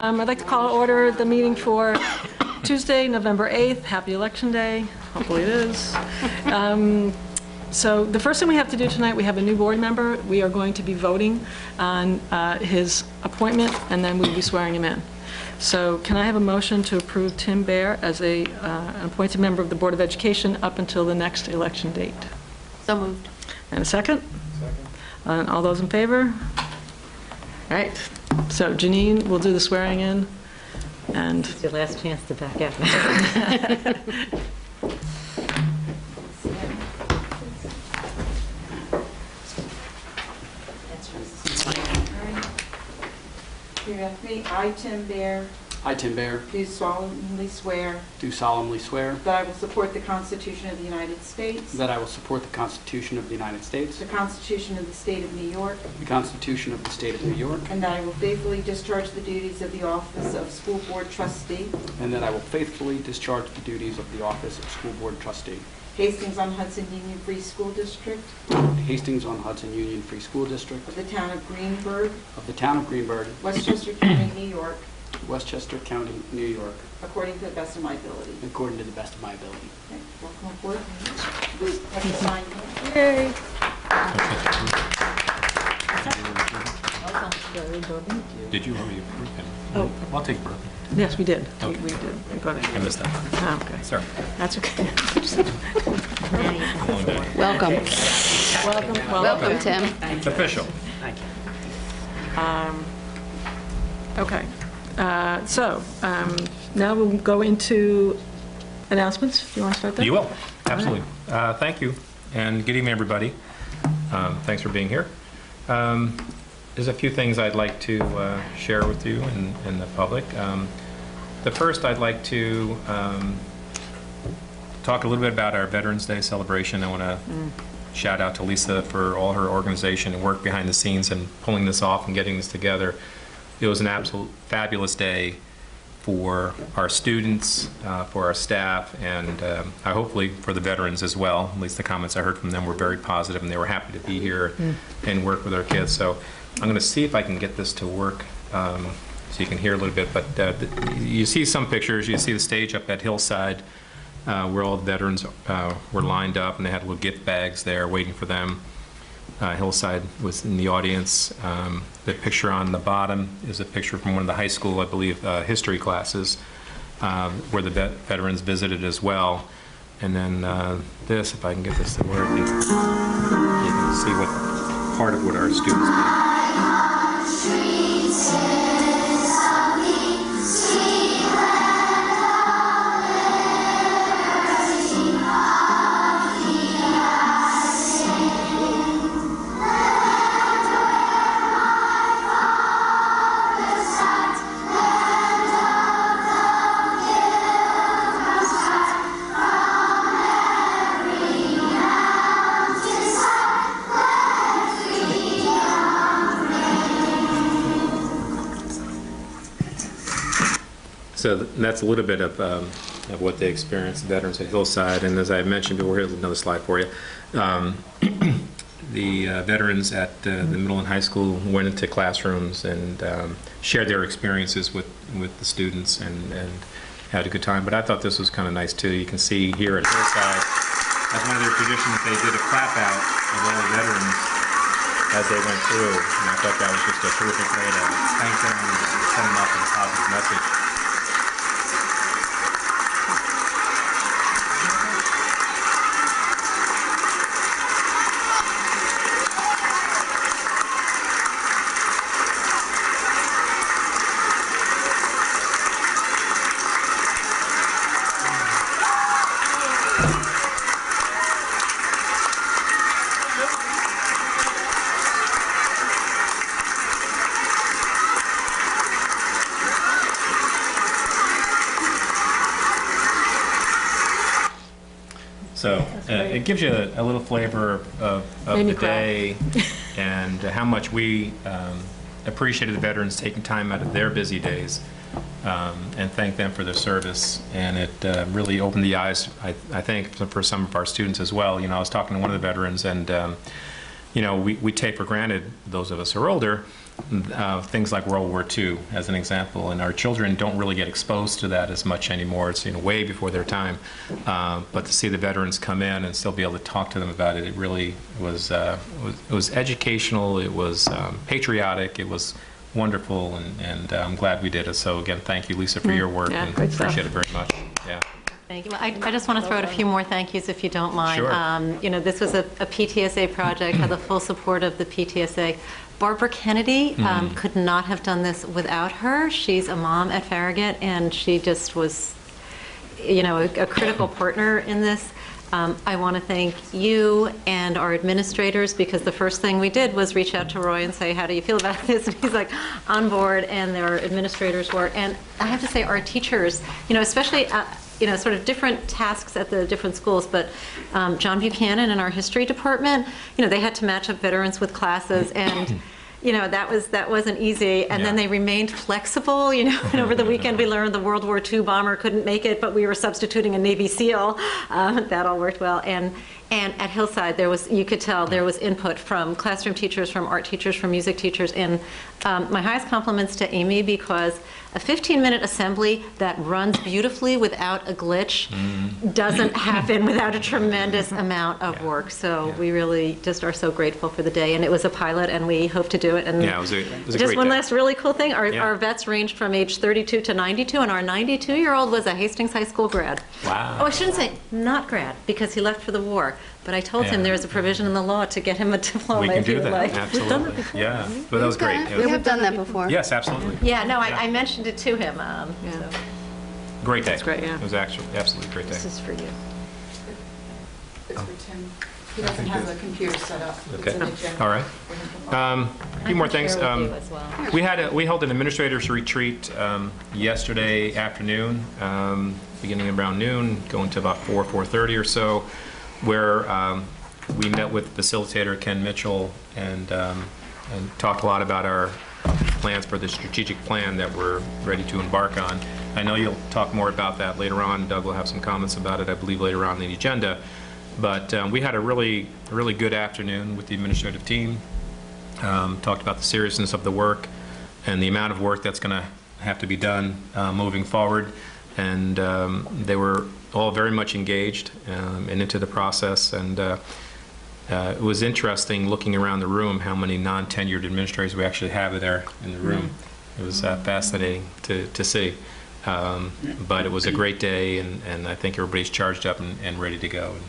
I'd like to call to order the meeting for Tuesday, November 8th. Happy Election Day. Hopefully it is. So the first thing we have to do tonight, we have a new board member. We are going to be voting on his appointment, and then we'll be swearing him in. So can I have a motion to approve Tim Bear as an appointed member of the Board of Education up until the next election date? So moved. And a second? Second. And all those in favor? All right. So Janine will do the swearing in, and It's your last chance to back out. Repeat after me. I, Tim Bear, I, Tim Bear, do solemnly swear do solemnly swear that I will support the Constitution of the United States, that I will support the Constitution of the United States, the Constitution of the State of New York, the Constitution of the State of New York, and that I will faithfully discharge the duties of the office of School Board Trustee, and that I will faithfully discharge the duties of the office of School Board Trustee, Hastings-on-Hudson Union Free School District Hastings-on-Hudson Union Free School District of the Town of Greenberg, of the Town of Greenberg, Westchester County, New York, Westchester County, New York, according to the best of my ability. according to the best of my ability. Okay, welcome aboard. Have to sign here. yay! Did you already approve him? Oh. I'll take Burke. Yes, we did. Okay. We did. We got it. I missed that. Oh, okay. Sorry. That's okay. Long day. Welcome. Welcome. Tim. It's official. Okay. Now we'll go into announcements. Do you want to start there? You will. Absolutely. Thank you. And good evening, everybody. Thanks for being here. There's a few things I'd like to share with you and the public. The first, I'd like to talk a little bit about our Veterans Day celebration. I want to shout out to Lisa for all her organization and work behind the scenes and pulling this off and getting this together. It was an absolute fabulous day for our students, for our staff, and hopefully for the veterans as well. At least the comments I heard from them were very positive, and they were happy to be here and work with our kids. So I'm going to see if I can get this to work so you can hear a little bit. But you see some pictures. You see the stage up at Hillside where all the veterans were lined up, and they had little gift bags there waiting for them. Hillside was in the audience. The picture on the bottom is a picture from one of the high school, I believe, history classes where the veterans visited as well. And then this, if I can get this to work, you can see what part of what our students did. So that's a little bit of what they experienced, veterans at Hillside. And as I mentioned before, here's another slide for you. The veterans at the middle and high school went into classrooms and shared their experiences with the students and had a good time. But I thought this was kind of nice too. You can see here at Hillside, as one of their traditions, they did a clap out of all the veterans as they went through. And I thought that was just a terrific way to thank them and send them off with a positive message. So it gives you a little flavor of the day and how much we appreciated the veterans taking time out of their busy days and thank them for their service. And it really opened the eyes, I think, for some of our students as well. You know, I was talking to one of the veterans, and you know, we take for granted, those of us who are older, things like World War II as an example, and our children don't really get exposed to that as much anymore. It's way before their time, but to see the veterans come in and still be able to talk to them about it, it really was educational. It was patriotic. It was wonderful, and I'm glad we did it. So again, thank you, Lisa, for your work, Yeah, and great stuff. appreciate it very much. Yeah. Thank you. I just want to throw out a few more thank yous, if you don't mind. Sure. This was a PTSA project, had the full support of the PTSA. Barbara Kennedy could not have done this without her. She's a mom at Farragut, and she just was, a critical partner in this. I want to thank you and our administrators, because the first thing we did was reach out to Roy and say, how do you feel about this? And he's like, on board, and their administrators were. And I have to say, our teachers, especially sort of different tasks at the different schools, but John Buchanan in our history department, they had to match up veterans with classes, and that wasn't easy. And then they remained flexible, and over the weekend we learned the World War II bomber couldn't make it, but we were substituting a Navy SEAL. That all worked well. And at Hillside, you could tell there was input from classroom teachers, from art teachers, from music teachers. And my highest compliments to Amy, because a 15-minute assembly that runs beautifully without a glitch doesn't happen without a tremendous amount of work. So we really just are so grateful for the day. And it was a pilot, and we hope to do it. And Yeah, it was a just great one day. last really cool thing, our Yeah. vets ranged from age 32 to 92, and our 92-year-old was a Hastings High School grad. Wow. Oh, I shouldn't say not grad, because he left for the war. But I told him Yeah. there's a provision in the law to get him a diploma We can if he do would that, like. absolutely. Yeah, but that was great. We have done that before. Yes, absolutely. Yeah, no, Yeah. I mentioned it to him. So. Great day. That's great, yeah. It was actually absolutely a great day. This is for you. It's for Tim. He doesn't have a computer set up. It's Okay. an agenda All right. for him to follow. A few more things. Share with you as well. We held an administrators retreat yesterday afternoon, beginning around noon, going to about 4:30 or so, where we met with facilitator Ken Mitchell and talked a lot about our plans for the strategic plan that we're ready to embark on. I know you'll talk more about that later on. Doug will have some comments about it, I believe, later on in the agenda. But we had a really good afternoon with the administrative team. Talked about the seriousness of the work and the amount of work that's going to have to be done moving forward. And they were all very much engaged and into the process. And it was interesting looking around the room how many non-tenured administrators we actually have there in the room. It was fascinating to see. But it was a great day, and I think everybody's charged up and ready to go. And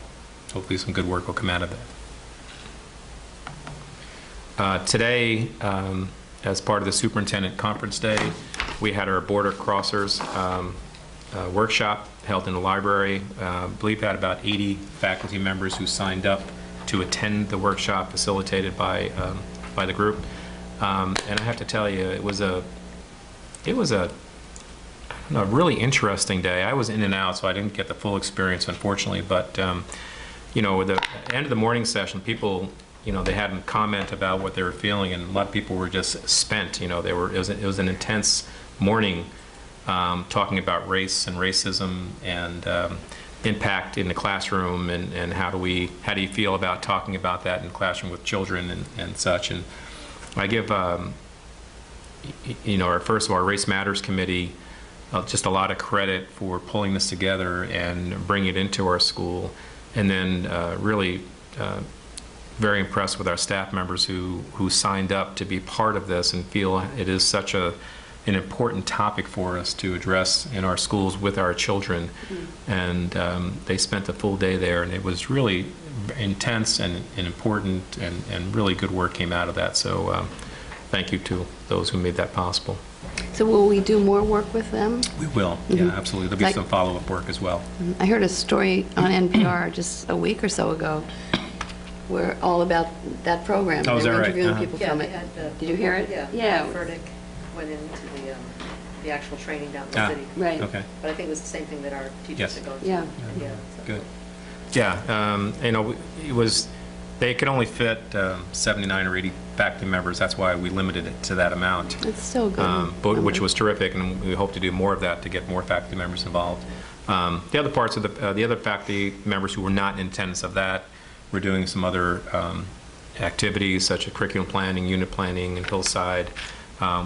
hopefully some good work will come out of that. Today, as part of the Superintendent Conference Day, we had our Border Crossers workshop held in the library. I believe we had about 80 faculty members who signed up to attend the workshop facilitated by the group. And I have to tell you, it was a really interesting day. I was in and out, so I didn't get the full experience, unfortunately. But at the end of the morning session, people, they had a comment about what they were feeling, and a lot of people were just spent. It was an intense morning, talking about race and racism and impact in the classroom, and how do you feel about talking about that in the classroom with children and such. And I give our Race Matters Committee just a lot of credit for pulling this together and bringing it into our school, and then really very impressed with our staff members who signed up to be part of this and feel it is such an important topic for us to address in our schools with our children. And they spent the full day there, and it was really intense and important, and really good work came out of that. So thank you to those who made that possible. So will we do more work with them? We will, yeah, absolutely. There'll be some follow-up work as well. I heard a story on NPR just a week or so ago, where all about that program. Oh, is They that were right? interviewing Uh-huh. people Yeah, from they it. had Did you hear it? Yeah. Furtick went into the actual training down in the city. Right. Okay. But I think it was the same thing that our teachers Yes. had gone to. Yeah. Yeah. so. Good. Yeah, it was, they could only fit 79 or 80 faculty members. That's why we limited it to that amount, It's still good. which was terrific, and we hope to do more of that to get more faculty members involved. The other parts of the other faculty members who were not in attendance of that were doing some other activities such as curriculum planning, unit planning, and Hillside.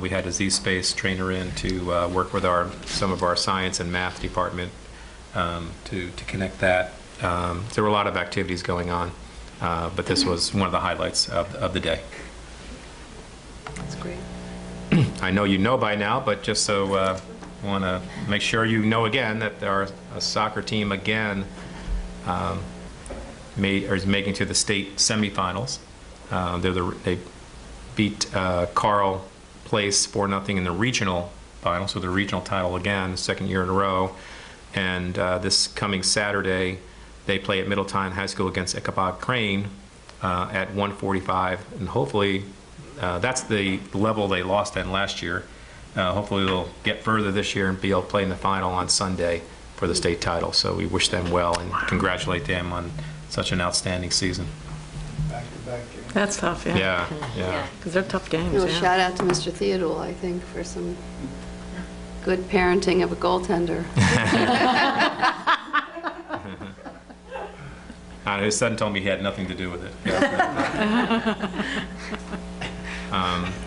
We had a Z-Space trainer in to work with some of our science and math department to connect that. There were a lot of activities going on, but this was one of the highlights of the day. That's great. I know you know by now, but just so I want to make sure you know again that our soccer team again is making to the state semifinals. They beat Carl Place 4-0 in the regional final, so the regional title again, second year in a row. And this coming Saturday, they play at Middletown High School against Ichabod Crane at 1:45, and hopefully that's the level they lost at last year. Hopefully they'll get further this year and be able to play in the final on Sunday for the state title. So we wish them well and congratulate them on such an outstanding season. Back-to-back games. That's tough, yeah. Yeah. Because they're tough games, You know, yeah. shout out to Mr. Theodore, I think, for some good parenting of a goaltender. His son told me he had nothing to do with it.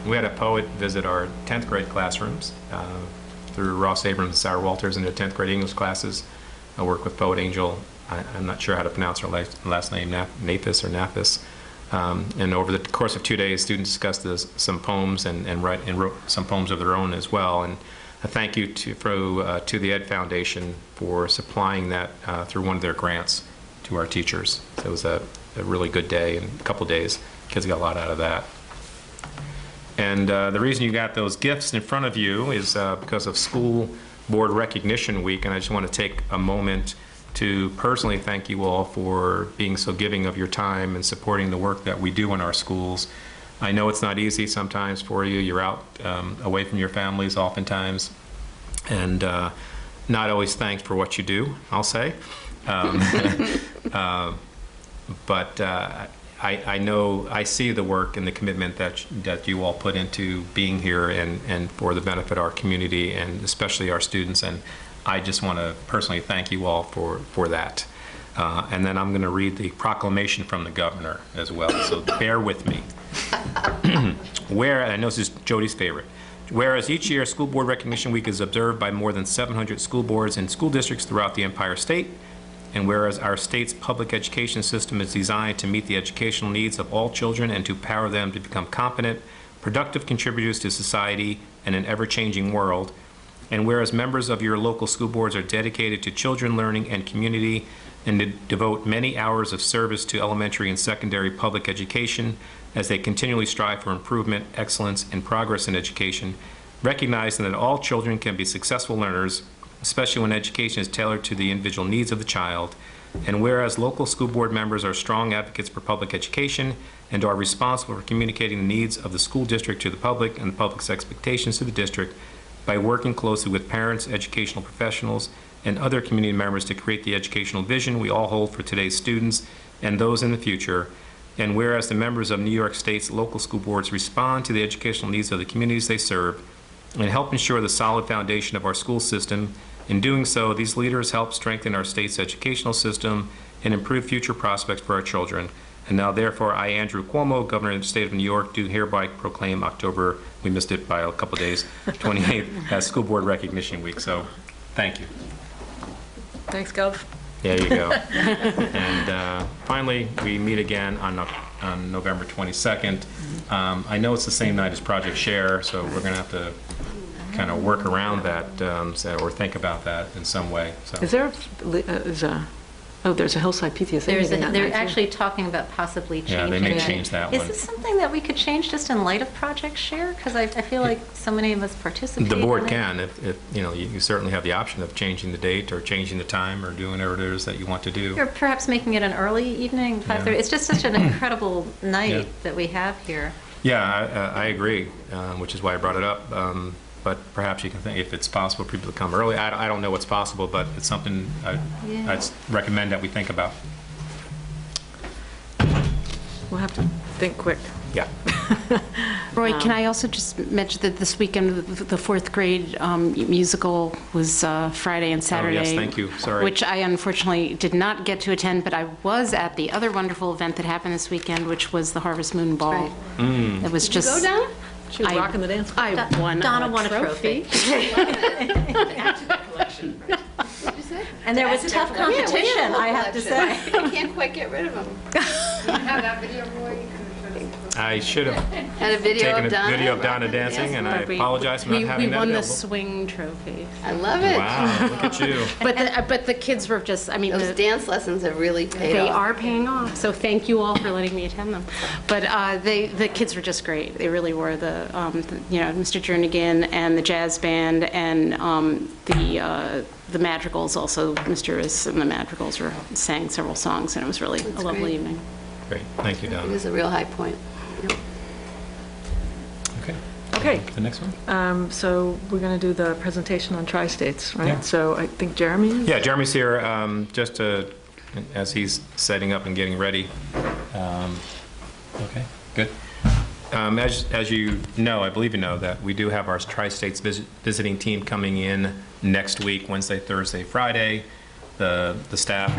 We had a poet visit our 10th grade classrooms through Ross Abrams and Sarah Walters in their 10th grade English classes. I work with Poet Angel. I'm not sure how to pronounce her last name, Nathis or Nathis. And over the course of 2 days, students discussed some poems and wrote some poems of their own as well. And a thank you to the Ed Foundation for supplying that through one of their grants to our teachers. So it was a really good day and a couple days. Kids got a lot out of that. And the reason you got those gifts in front of you is because of School Board Recognition Week, and I just want to take a moment to personally thank you all for being so giving of your time and supporting the work that we do in our schools. I know it's not easy sometimes for you. You're out away from your families oftentimes, and not always thanked for what you do, I'll say. But I know, I see the work and the commitment that you all put into being here and for the benefit of our community and especially our students, and I just want to personally thank you all for that. And then I'm going to read the proclamation from the governor as well, so bear with me. I know this is Jody's favorite. Whereas each year School Board Recognition Week is observed by more than 700 school boards and school districts throughout the Empire State, and whereas our state's public education system is designed to meet the educational needs of all children and to empower them to become competent, productive contributors to society and an ever-changing world, and whereas members of your local school boards are dedicated to children learning and community and to devote many hours of service to elementary and secondary public education as they continually strive for improvement, excellence, and progress in education, recognizing that all children can be successful learners, especially when education is tailored to the individual needs of the child, and whereas local school board members are strong advocates for public education and are responsible for communicating the needs of the school district to the public and the public's expectations to the district by working closely with parents, educational professionals, and other community members to create the educational vision we all hold for today's students and those in the future. And whereas the members of New York State's local school boards respond to the educational needs of the communities they serve and help ensure the solid foundation of our school system. In doing so, these leaders help strengthen our state's educational system and improve future prospects for our children. And now, therefore, I, Andrew Cuomo, Governor of the State of New York, do hereby proclaim October, we missed it by a couple days, 28th, as School Board Recognition Week. So, thank you. Thanks, Gov. There you go. And finally, we meet again on November 22nd. I know it's the same night as Project Share, so we're going to have to kind of work around that or think about that in some way. So. Is there there's a Hillside PTSA meeting that They're night, too. actually talking about possibly changing Yeah, they may it. change that Is one. this something that we could change just in light of Project Share? Because I feel like so many of us participate. The board in it. can, if you know, you certainly have the option of changing the date or changing the time or doing whatever it is that you want to do. Or perhaps making it an early evening, 5:30. Yeah. It's just such an incredible night Yeah. that we have here. Yeah, I agree, which is why I brought it up. But perhaps you can think if it's possible for people to come early. I don't know what's possible, but it's something I'd recommend that we think about. We'll have to think quick. Yeah. Roy, can I also just mention that this weekend, the fourth grade musical was Friday and Saturday? Oh, yes, thank you. Sorry. Which I unfortunately did not get to attend, but I was at the other wonderful event that happened this weekend, which was the Harvest Moon Ball. Right. It was Did you just... go down? She was rocking the dance. I won Donna won a trophy. And there was tough competition, I have to say. I can't quite get rid of them. You have that video, Roy? You can show us. I should have Had a video taken a of Donna. video of Donna dancing, and I apologize for not having We that won the available. swing trophy. I love it. Wow, look at you. But the kids were just, I mean, Those dance lessons have really paid they off. are paying off, so thank you all for letting me attend them. But the kids were just great. They really were. Mr. Jernigan and the jazz band and the Madrigals also. Mr. Riss and the Madrigals sang several songs, and it was really a lovely great. evening. Great, thank you, It Donna. was a real high point. Yep. Okay, Okay, the next one? so we're going to do the presentation on tri-states, right? Yeah. So I think Jeremy is? Yeah, Jeremy's here, just as he's setting up and getting ready. Okay, good. As you know, I believe you know, that we do have our Tri-States visiting team coming in next week, Wednesday, Thursday, Friday. The staff,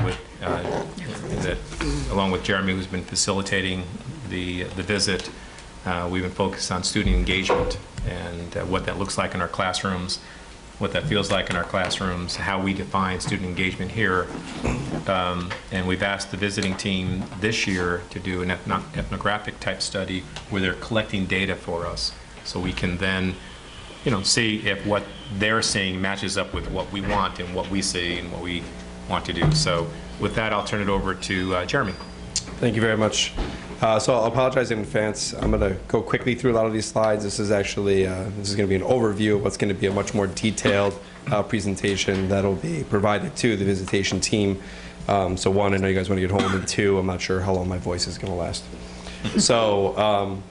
along with Jeremy, who's been facilitating the visit, we've been focused on student engagement and what that looks like in our classrooms, what that feels like in our classrooms, how we define student engagement here. And we've asked the visiting team this year to do an ethnographic type study where they're collecting data for us, so we can then, see if what they're seeing matches up with what we want and what we see and what we want to do. So with that, I'll turn it over to Jeremy. Thank you very much. So I'll apologize in advance. I'm going to go quickly through a lot of these slides. This is actually going to be an overview of what's going to be a much more detailed presentation that'll be provided to the visitation team. So one, I know you guys want to get home, and two, I'm not sure how long my voice is going to last. So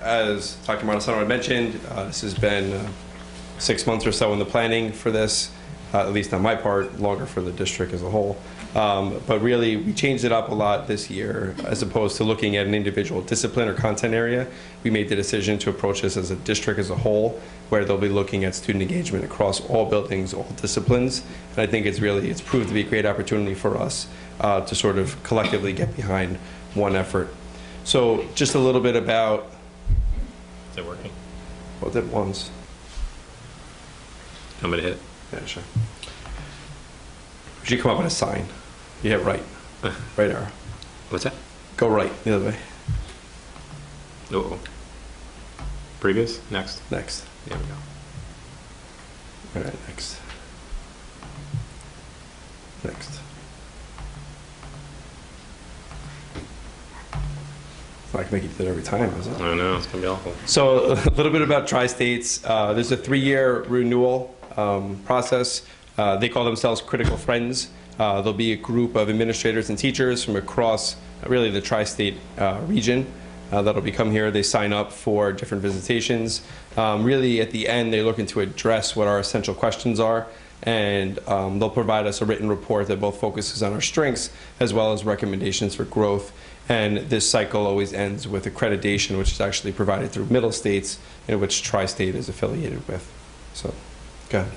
as Dr. Martesano had mentioned, this has been 6 months or so in the planning for this, at least on my part, longer for the district as a whole. But really, we changed it up a lot this year. As opposed to looking at an individual discipline or content area, we made the decision to approach this as a district as a whole, where they'll be looking at student engagement across all buildings, all disciplines. And I think it's proved to be a great opportunity for us to sort of collectively get behind one effort. So just a little bit about... Is it working? Well, did once. I'm going to hit. Yeah, sure. You should come up with a sign. You hit right. Right arrow. What's that? Go right, the other way. Uh-oh. Previous? Next? Next. There we go. All right, next. Next. It's not going to make you do it every time, is it? I don't know, it's going to be awful. So a little bit about Tri-States. There's a 3-year renewal process. They call themselves Critical Friends. There'll be a group of administrators and teachers from across really the tri-state region that'll be come here. They sign up for different visitations. Really at the end, they're looking to address what our essential questions are, and they'll provide us a written report that both focuses on our strengths as well as recommendations for growth. And this cycle always ends with accreditation, which is actually provided through Middle States, in which Tri-State is affiliated with. So, go ahead.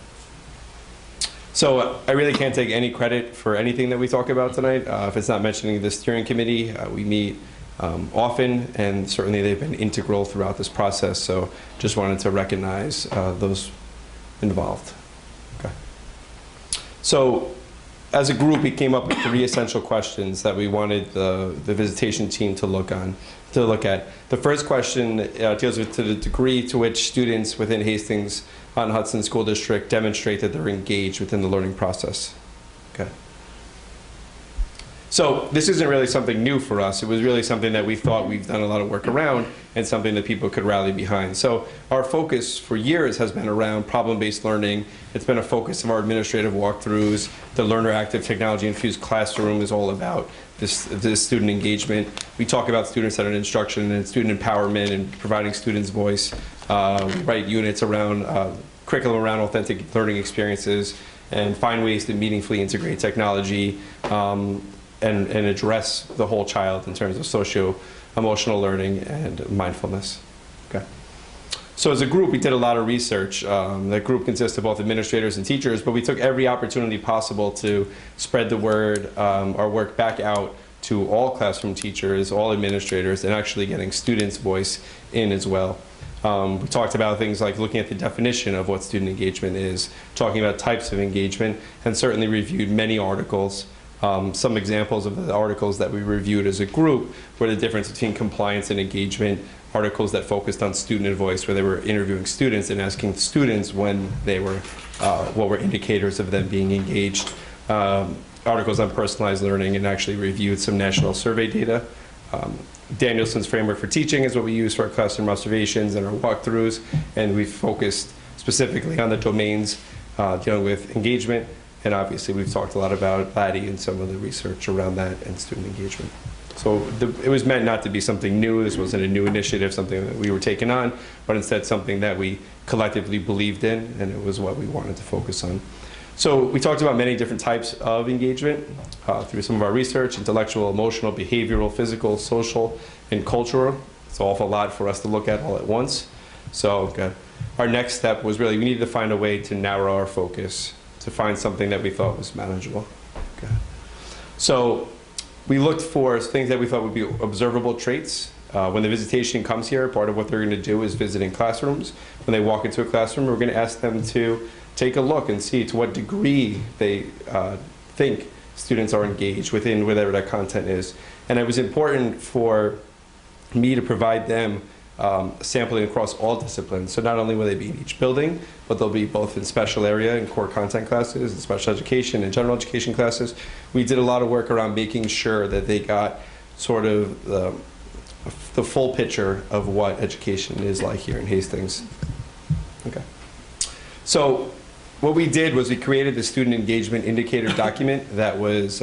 So I really can't take any credit for anything that we talk about tonight. If it's not mentioning the steering committee, we meet often, and certainly they've been integral throughout this process. So just wanted to recognize those involved. Okay. So as a group, we came up with 3 essential questions that we wanted the visitation team to look at. The first question deals with the degree to which students within Hastings on Hudson School District demonstrate that they're engaged within the learning process. Okay. So this isn't really something new for us. It was really something that we thought we've done a lot of work around and something that people could rally behind. So our focus for years has been around problem-based learning. It's been a focus of our administrative walkthroughs. The Learner Active Technology-Infused Classroom is all about this student engagement. We talk about student-centered instruction and student empowerment and providing students voice. We write units around curriculum around authentic learning experiences and find ways to meaningfully integrate technology and address the whole child in terms of emotional learning, and mindfulness. Okay. So as a group, we did a lot of research. That group consists of both administrators and teachers, but we took every opportunity possible to spread the word, our work back out to all classroom teachers, all administrators, and actually getting students' voice in as well. We talked about things like looking at the definition of what student engagement is, talking about types of engagement, and certainly reviewed many articles. Some examples of the articles that we reviewed as a group were the difference between compliance and engagement, articles that focused on student voice, where they were interviewing students and asking students when they were, what were indicators of them being engaged, articles on personalized learning, and actually reviewed some national survey data. Danielson's framework for teaching is what we use for our classroom observations and our walkthroughs, and we focused specifically on the domains dealing with engagement, and obviously we've talked a lot about Laddie and some of the research around that and student engagement. So it was meant not to be something new. This wasn't a new initiative, something that we were taking on, but instead something that we collectively believed in, and it was what we wanted to focus on. So we talked about many different types of engagement through some of our research: intellectual, emotional, behavioral, physical, social, and cultural. It's an awful lot for us to look at all at once. So our next step was really we needed to find a way to narrow our focus, to find something that we thought was manageable. So we looked for things that we thought would be observable traits. When the visitation comes here, part of what they're going to do is visiting classrooms. When they walk into a classroom, we're going to ask them to take a look and see to what degree they think students are engaged within whatever that content is. And it was important for me to provide them sampling across all disciplines. So not only will they be in each building, but they'll be both in special area and core content classes, and special education and general education classes. We did a lot of work around making sure that they got sort of the full picture of what education is like here in Hastings. Okay. So what we did was we created the student engagement indicator document that was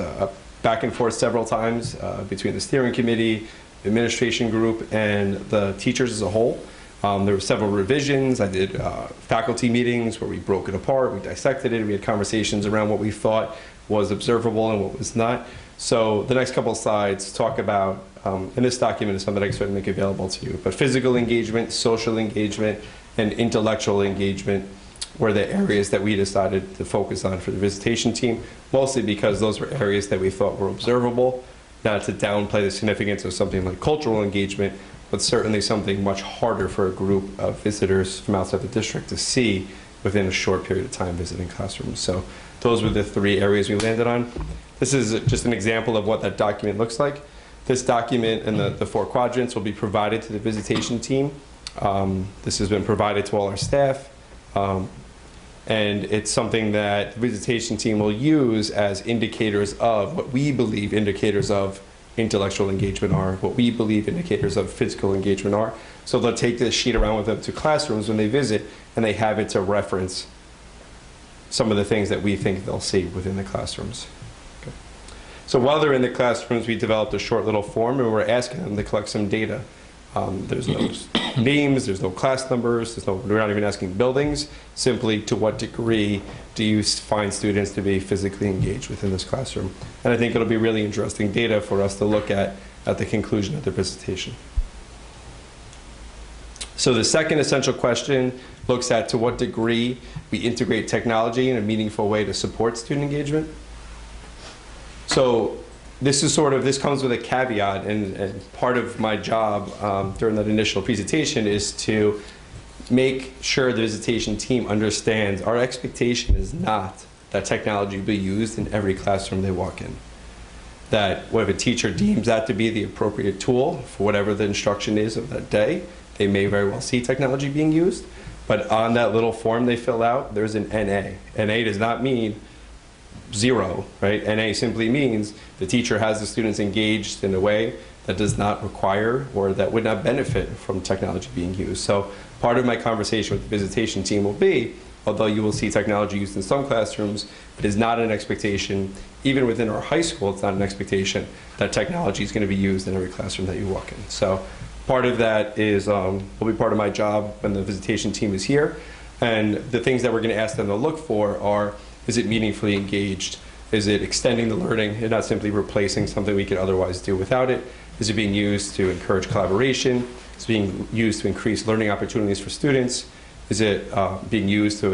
back and forth several times between the steering committee, the administration group, and the teachers as a whole. There were several revisions. I did faculty meetings where we broke it apart, we dissected it, we had conversations around what we thought was observable and what was not. So the next couple of slides talk about, and this document is something I can certainly make available to you, but physical engagement, social engagement, and intellectual engagement were the areas that we decided to focus on for the visitation team, mostly because those were areas that we thought were observable, not to downplay the significance of something like cultural engagement, but certainly something much harder for a group of visitors from outside the district to see within a short period of time visiting classrooms. So those were the three areas we landed on. This is just an example of what that document looks like. This document and the four quadrants will be provided to the visitation team. This has been provided to all our staff. And it's something that the visitation team will use as indicators of what we believe indicators of intellectual engagement are, what we believe indicators of physical engagement are. So they'll take this sheet around with them to classrooms when they visit, and they have it to reference some of the things that we think they'll see within the classrooms. Okay. So while they're in the classrooms, we developed a short little form, and we're asking them to collect some data. There's no names, there's no class numbers, we're not even asking buildings, simply to what degree do you find students to be physically engaged within this classroom. And I think it'll be really interesting data for us to look at the conclusion of the visitation. So the second essential question looks at to what degree we integrate technology in a meaningful way to support student engagement. So this comes with a caveat, and part of my job during that initial presentation is to make sure the visitation team understands our expectation is not that technology will be used in every classroom they walk in. That if a teacher deems that to be the appropriate tool for whatever the instruction is of that day, they may very well see technology being used. But on that little form they fill out, there's an NA. NA does not mean 0, right? NA simply means the teacher has the students engaged in a way that does not require or that would not benefit from technology being used. So part of my conversation with the visitation team will be, although you will see technology used in some classrooms, it is not an expectation, even within our high school, it's not an expectation that technology is going to be used in every classroom that you walk in. So part of that is, will be part of my job when the visitation team is here. And the things that we're going to ask them to look for are, is it meaningfully engaged? Is it extending the learning and not simply replacing something we could otherwise do without it? Is it being used to encourage collaboration? Is it being used to increase learning opportunities for students? Is it being used to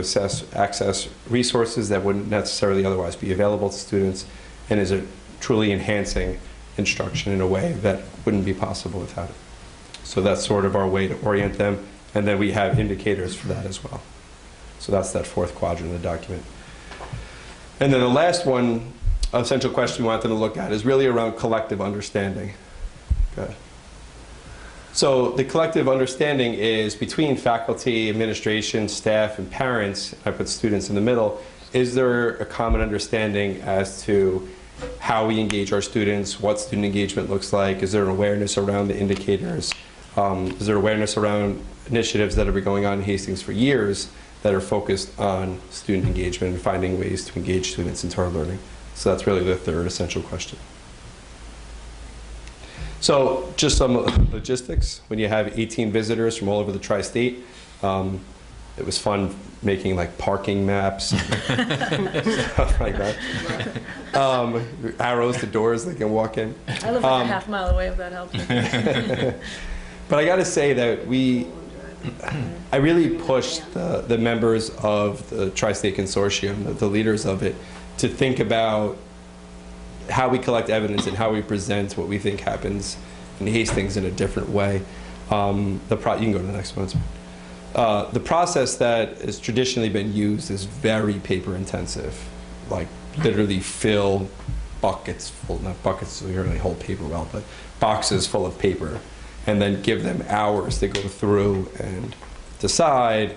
access resources that wouldn't necessarily otherwise be available to students? And is it truly enhancing instruction in a way that wouldn't be possible without it? So that's sort of our way to orient them. And then we have indicators for that as well. So that's that fourth quadrant of the document. And then the last one, essential question we want them to look at is really around collective understanding. Okay. So the collective understanding is between faculty, administration, staff, and parents. I put students in the middle. Is there a common understanding as to how we engage our students, what student engagement looks like? Is there an awareness around the indicators? Is there awareness around initiatives that have been going on in Hastings for years that are focused on student engagement and finding ways to engage students into our learning? So that's really the third essential question. So just some logistics. When you have 18 visitors from all over the tri-state, it was fun making like parking maps, stuff like that. Arrows to doors they can walk in. I live like a half mile away, if that helps. But I got to say that I really pushed the members of the Tri-State Consortium, the leaders of it, to think about how we collect evidence and how we present what we think happens in Hastings in a different way. You can go to the next one. The process that has traditionally been used is very paper intensive, like literally fill buckets full, not buckets so you really hold paper well, but boxes full of paper, and then give them hours to go through and decide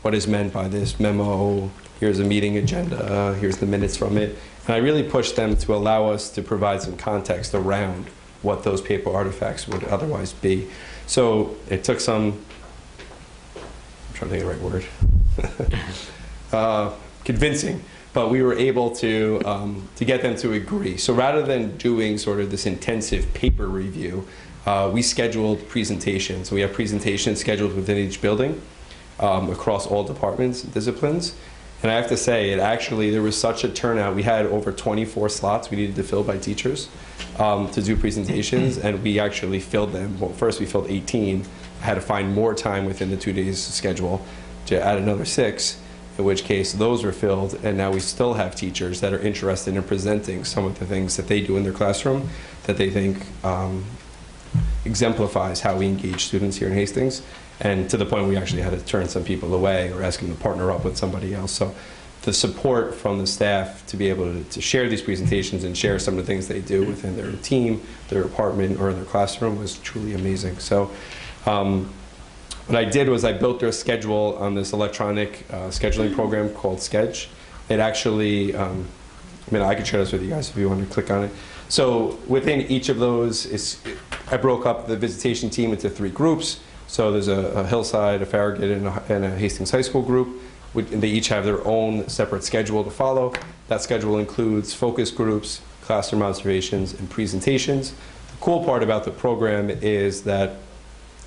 what is meant by this memo, here's a meeting agenda, here's the minutes from it. And I really pushed them to allow us to provide some context around what those paper artifacts would otherwise be. So it took some, I'm trying to think of the right word, convincing, but we were able to get them to agree. So rather than doing sort of this intensive paper review, we scheduled presentations. We have presentations scheduled within each building across all departments and disciplines. And I have to say, there was such a turnout. We had over 24 slots we needed to fill by teachers to do presentations, and we actually filled them. Well, first we filled 18. I had to find more time within the 2 days schedule to add another 6, in which case those were filled, and now we still have teachers that are interested in presenting some of the things that they do in their classroom that they think exemplifies how we engage students here in Hastings. And to the point we actually had to turn some people away or ask them to partner up with somebody else. So the support from the staff to be able to share these presentations and share some of the things they do within their team, their department, or in their classroom was truly amazing. So what I did was I built their schedule on this electronic scheduling program called Sketch. It actually, I could share this with you guys if you want to click on it. So within each of those, I broke up the visitation team into 3 groups. So there's a Hillside, a Farragut, and a Hastings High School group. And they each have their own separate schedule to follow. That schedule includes focus groups, classroom observations, and presentations. The cool part about the program is that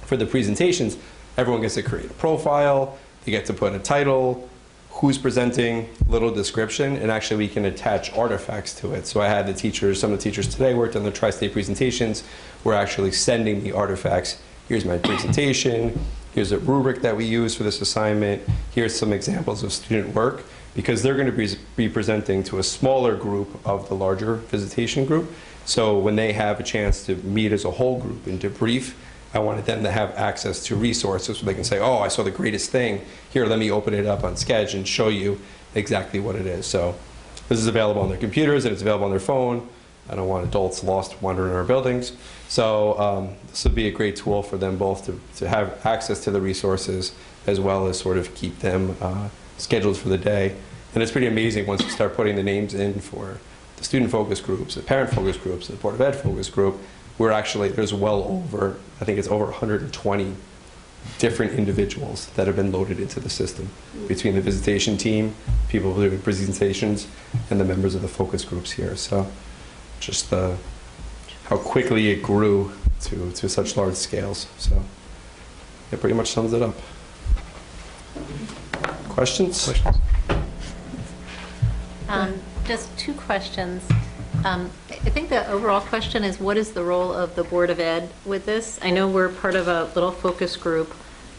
for the presentations, everyone gets to create a profile, they get to put a title, who's presenting, little description, and actually we can attach artifacts to it. So I had some of the teachers today worked on the tri-state presentations. We're actually sending the artifacts. Here's my presentation, here's a rubric that we use for this assignment, here's some examples of student work, because they're going to be presenting to a smaller group of the larger visitation group. So when they have a chance to meet as a whole group and debrief, I wanted them to have access to resources so they can say, oh, I saw the greatest thing. Here, let me open it up on Sketch and show you exactly what it is. So this is available on their computers and it's available on their phone. I don't want adults lost wandering in our buildings. So this would be a great tool for them both to have access to the resources as well as sort of keep them scheduled for the day. And it's pretty amazing once you start putting the names in for the student focus groups, the parent focus groups, the Board of Ed focus group. There's well over, I think it's over 120 different individuals that have been loaded into the system between the visitation team, people doing presentations, and the members of the focus groups here. So just how quickly it grew to such large scales. So it pretty much sums it up. Questions? Just 2 questions. I think the overall question is, what is the role of the Board of Ed with this? I know we're part of a little focus group.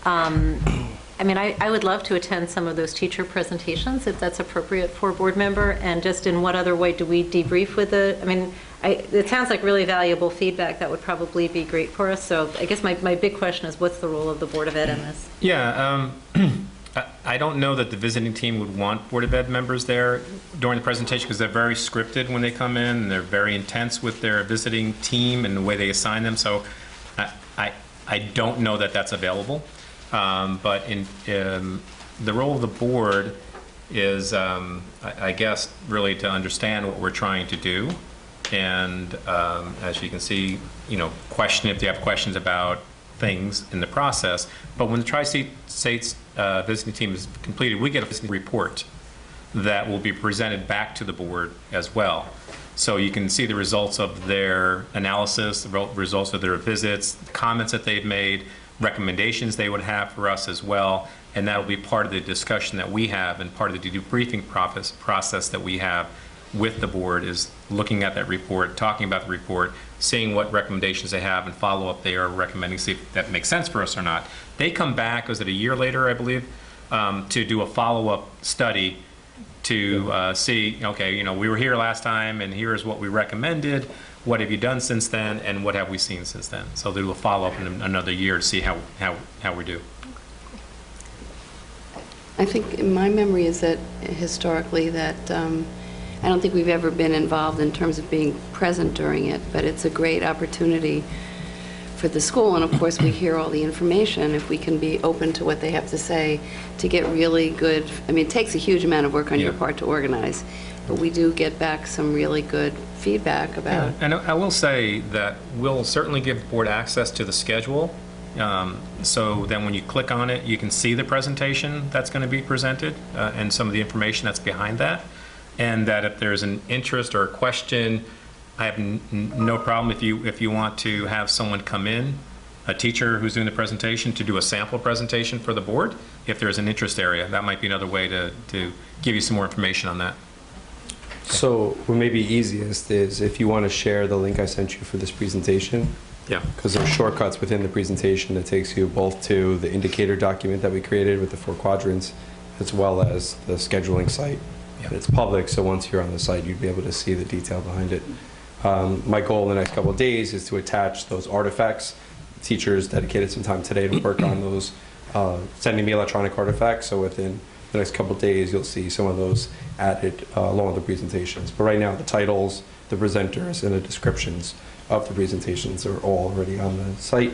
I mean, I would love to attend some of those teacher presentations if that's appropriate for a board member, and just in what other way do we debrief with I mean, it sounds like really valuable feedback that would probably be great for us. So I guess my big question is, what's the role of the Board of Ed in this? Yeah, I don't know that the visiting team would want Board of Ed members there during the presentation because they're very scripted when they come in, and they're very intense with their visiting team and the way they assign them. So I don't know that that's available. But in the role of the board is, I guess, really to understand what we're trying to do, and as you can see, question if you have questions about things in the process. But when the Tri-States visiting team is completed, we get a visiting report that will be presented back to the board as well. So you can see the results of their analysis, the results of their visits, the comments that they've made, recommendations they would have for us as well, and that will be part of the discussion that we have, and part of the debriefing process that we have with the board is looking at that report, talking about the report, seeing what recommendations they have and follow-up they are recommending, see if that makes sense for us or not. They come back, was it a year later, I believe, to do a follow-up study to see, okay, we were here last time and here's what we recommended. What have you done since then, and what have we seen since then? So they will follow up in another year to see how we do. I think my memory is that historically that I don't think we've ever been involved in terms of being present during it, but it's a great opportunity for the school, and of course we hear all the information. If we can be open to what they have to say to get really good, I mean, it takes a huge amount of work on your part to organize, but we do get back some really good feedback about. And I will say that we'll certainly give board access to the schedule, so then when you click on it, you can see the presentation that's going to be presented and some of the information that's behind that, and that if there's an interest or a question, I have no problem if you want to have someone come in, a teacher who's doing the presentation, to do a sample presentation for the board. If there's an interest area, that might be another way to give you some more information on that. So what may be easiest is if you want to share the link I sent you for this presentation. Yeah. Because there's shortcuts within the presentation that takes you both to the indicator document that we created with the 4 quadrants, as well as the scheduling site. Yeah. It's public, so once you're on the site, you'd be able to see the detail behind it. My goal in the next couple of days is to attach those artifacts. Teachers dedicated some time today to work on those, sending me electronic artifacts, so within the next couple of days you'll see some of those added along with the presentations. But right now the titles, the presenters, and the descriptions of the presentations are all already on the site,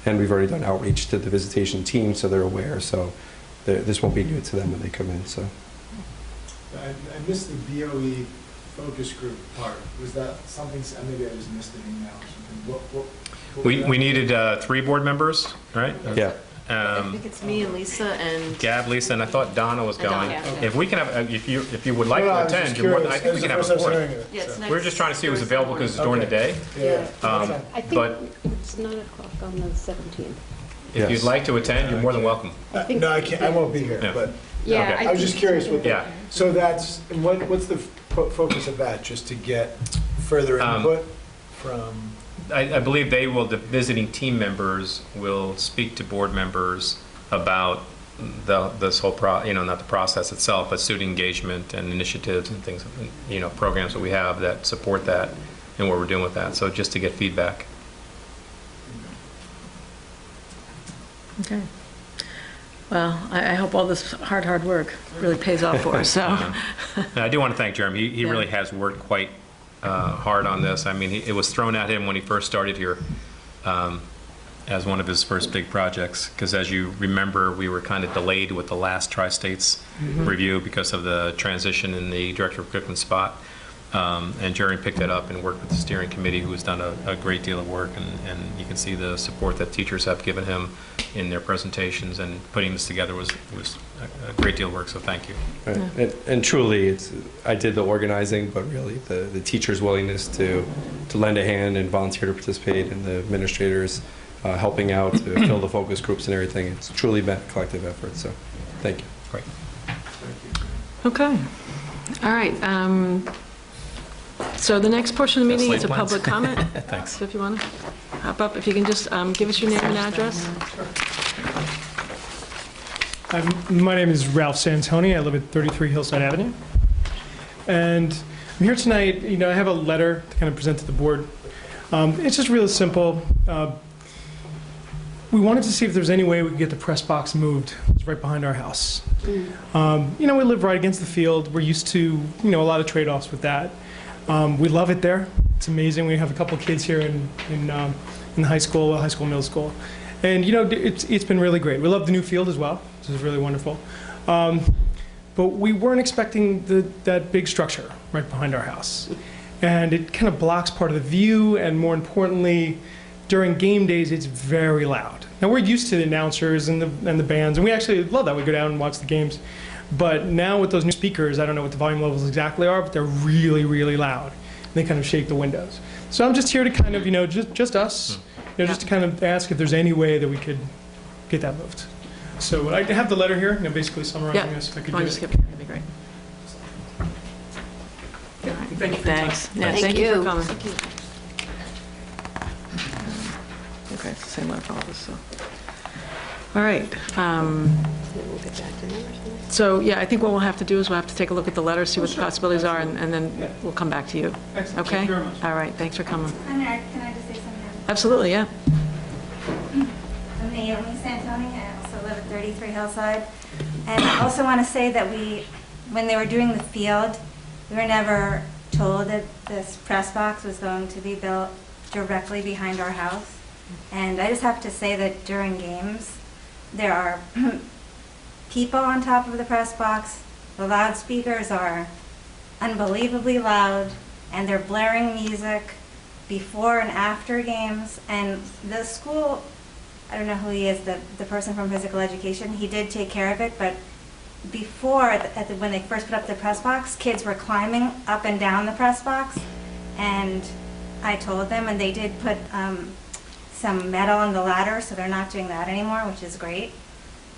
and we've already done outreach to the visitation team so they're aware, so this won't be new to them when they come in. So I missed the BOE focus group part. Was that something, maybe I just missed an email or something? We needed 3 board members, right? yeah. I think it's me and Lisa and... Gab, Lisa, and I thought Donna was going. Donna, yeah. If we can have, if you would like No, to I was attend, just you're more than, I curious. think we can It was have the a first time board. hearing of it, Yeah, it's so. next We're just trying to see who's Thursday available because it's during the day. Yeah. I think But it's 9 o'clock on the 17th. if you'd like to attend, you're more than welcome. No, I can't. I won't be here. Yeah. But Yeah, Okay. I was just curious. Yeah. So that's and what's the focus of that? Just to get further input from. I believe the visiting team members will speak to board members about this whole not the process itself, but student engagement and initiatives and things, programs that we have that support that and what we're doing with that. So just to get feedback. Okay. Well, I hope all this hard work really pays off for us, so. I do want to thank Jeremy. He really has worked quite hard on this. I mean, it was thrown at him when he first started here as one of his first big projects, because as you remember, we were kind of delayed with the last Tri-States review because of the transition in the director of curriculum spot. And Jeremy picked that up and worked with the steering committee, who has done a great deal of work, and you can see the support that teachers have given him in their presentations, and putting this together was a great deal of work, so thank you. Right. And truly, I did the organizing, but really the teachers' willingness to lend a hand and volunteer to participate, and the administrators helping out to fill the focus groups and everything, it's truly been a collective effort, so thank you. Great. Okay. All right. So the next portion of the meeting is a Slate plans? public comment. Thanks. So if you want to hop up, if you can just give us your name and address. My name is Ralph Santoni. I live at 33 Hillside Avenue. And I'm here tonight, I have a letter to kind of present to the board. It's just really simple. We wanted to see if there's any way we could get the press box moved. It's right behind our house. We live right against the field. We're used to, a lot of trade-offs with that. We love it there. It's amazing. We have a couple of kids here in high school, middle school. And, it's been really great. We love the new field as well. This is really wonderful. But we weren't expecting that big structure right behind our house. And it kind of blocks part of the view, and more importantly, during game days, it's very loud. Now, we're used to the announcers and the bands, and we actually love that. We go down and watch the games. But now with those new speakers, I don't know what the volume levels exactly are, but they're really, really loud. They kind of shake the windows. So I'm just here to kind of, just us, just to kind of ask if there's any way that we could get that moved. So I have the letter here, basically summarizing this. If I could do it. That'd be great. Thank you for your time. Thanks. Yeah, thank you for coming. Okay, it's the same letter for all this, so. All right. So, yeah, I think what we'll have to do is we'll have to take a look at the letter, see what the possibilities are, and then we'll come back to you. Excellent. Okay? Thank you very much. All right, thanks for coming. Hi, Mayor, can I just say something? Absolutely, yeah. I'm Naomi Santoni. I also live at 33 Hillside. And I also want to say that when they were doing the field, we were never told that this press box was going to be built directly behind our house. And I just have to say that during games, there are people on top of the press box. The loudspeakers are unbelievably loud, and they're blaring music before and after games. And the school, I don't know who he is, the person from physical education, he did take care of it, but before, when they first put up the press box, kids were climbing up and down the press box, and I told them, and they did put some metal on the ladder, so they're not doing that anymore, which is great.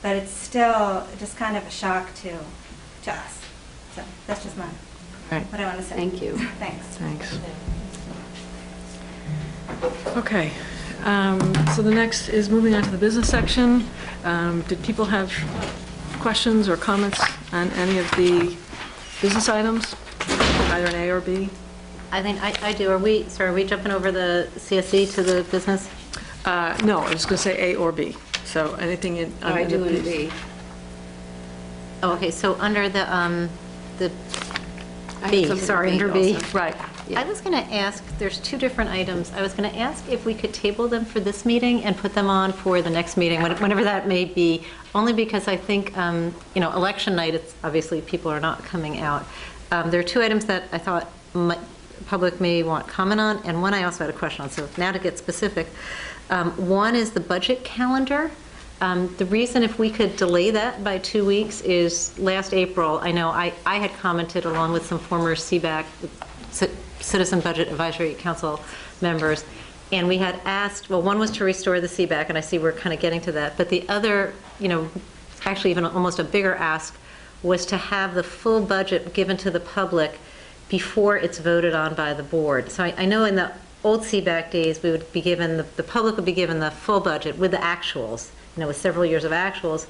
But it's still just kind of a shock to us. So that's just what I want to say. Thank you. Thanks. Thanks. Okay. So the next is moving on to the business section. Did people have questions or comments on any of the business items, either an A or B? I think I do. Are we jumping over the CSE to the business? No, I was going to say A or B. So anything in... I do in B. Oh, okay, so under the I have B, something sorry, to under B. also. Right. Yeah. I was going to ask, there's two different items. I was going to ask if we could table them for this meeting and put them on for the next meeting, whenever that may be, only because I think, election night, it's obviously people are not coming out. There are two items that I thought public may want comment on, and one I also had a question on. So now to get specific, one is the budget calendar. The reason if we could delay that by 2 weeks is last April, I know I had commented along with some former CBAC, Citizen Budget Advisory Council members, and we had asked, well, one was to restore the CBAC, and I see we're kind of getting to that, but the other, actually even almost a bigger ask, was to have the full budget given to the public before it's voted on by the board. So I know in the old CBAC days, we would be given, the public would be given the full budget with the actuals, with several years of actuals,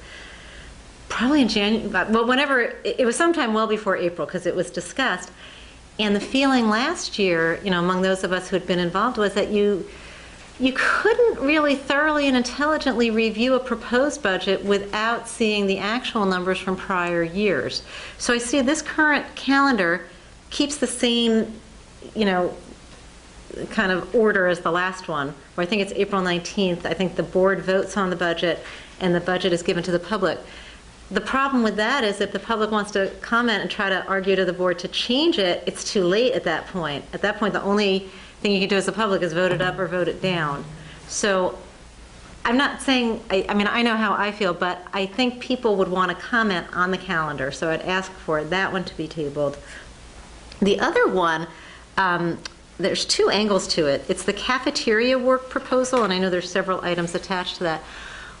probably in January, well, whenever, it was sometime well before April, because it was discussed. And the feeling last year, among those of us who had been involved, was that you couldn't really thoroughly and intelligently review a proposed budget without seeing the actual numbers from prior years. So I see this current calendar keeps the same, kind of order as the last one, where I think it's April 19th. I think the board votes on the budget, and the budget is given to the public. The problem with that is if the public wants to comment and try to argue to the board to change it, it's too late at that point. At that point, the only thing you can do as the public is vote it up or vote it down. So I'm not saying, I know how I feel, but I think people would want to comment on the calendar, so I'd ask for that one to be tabled. The other one, there's two angles to it. It's the cafeteria work proposal, and I know there's several items attached to that.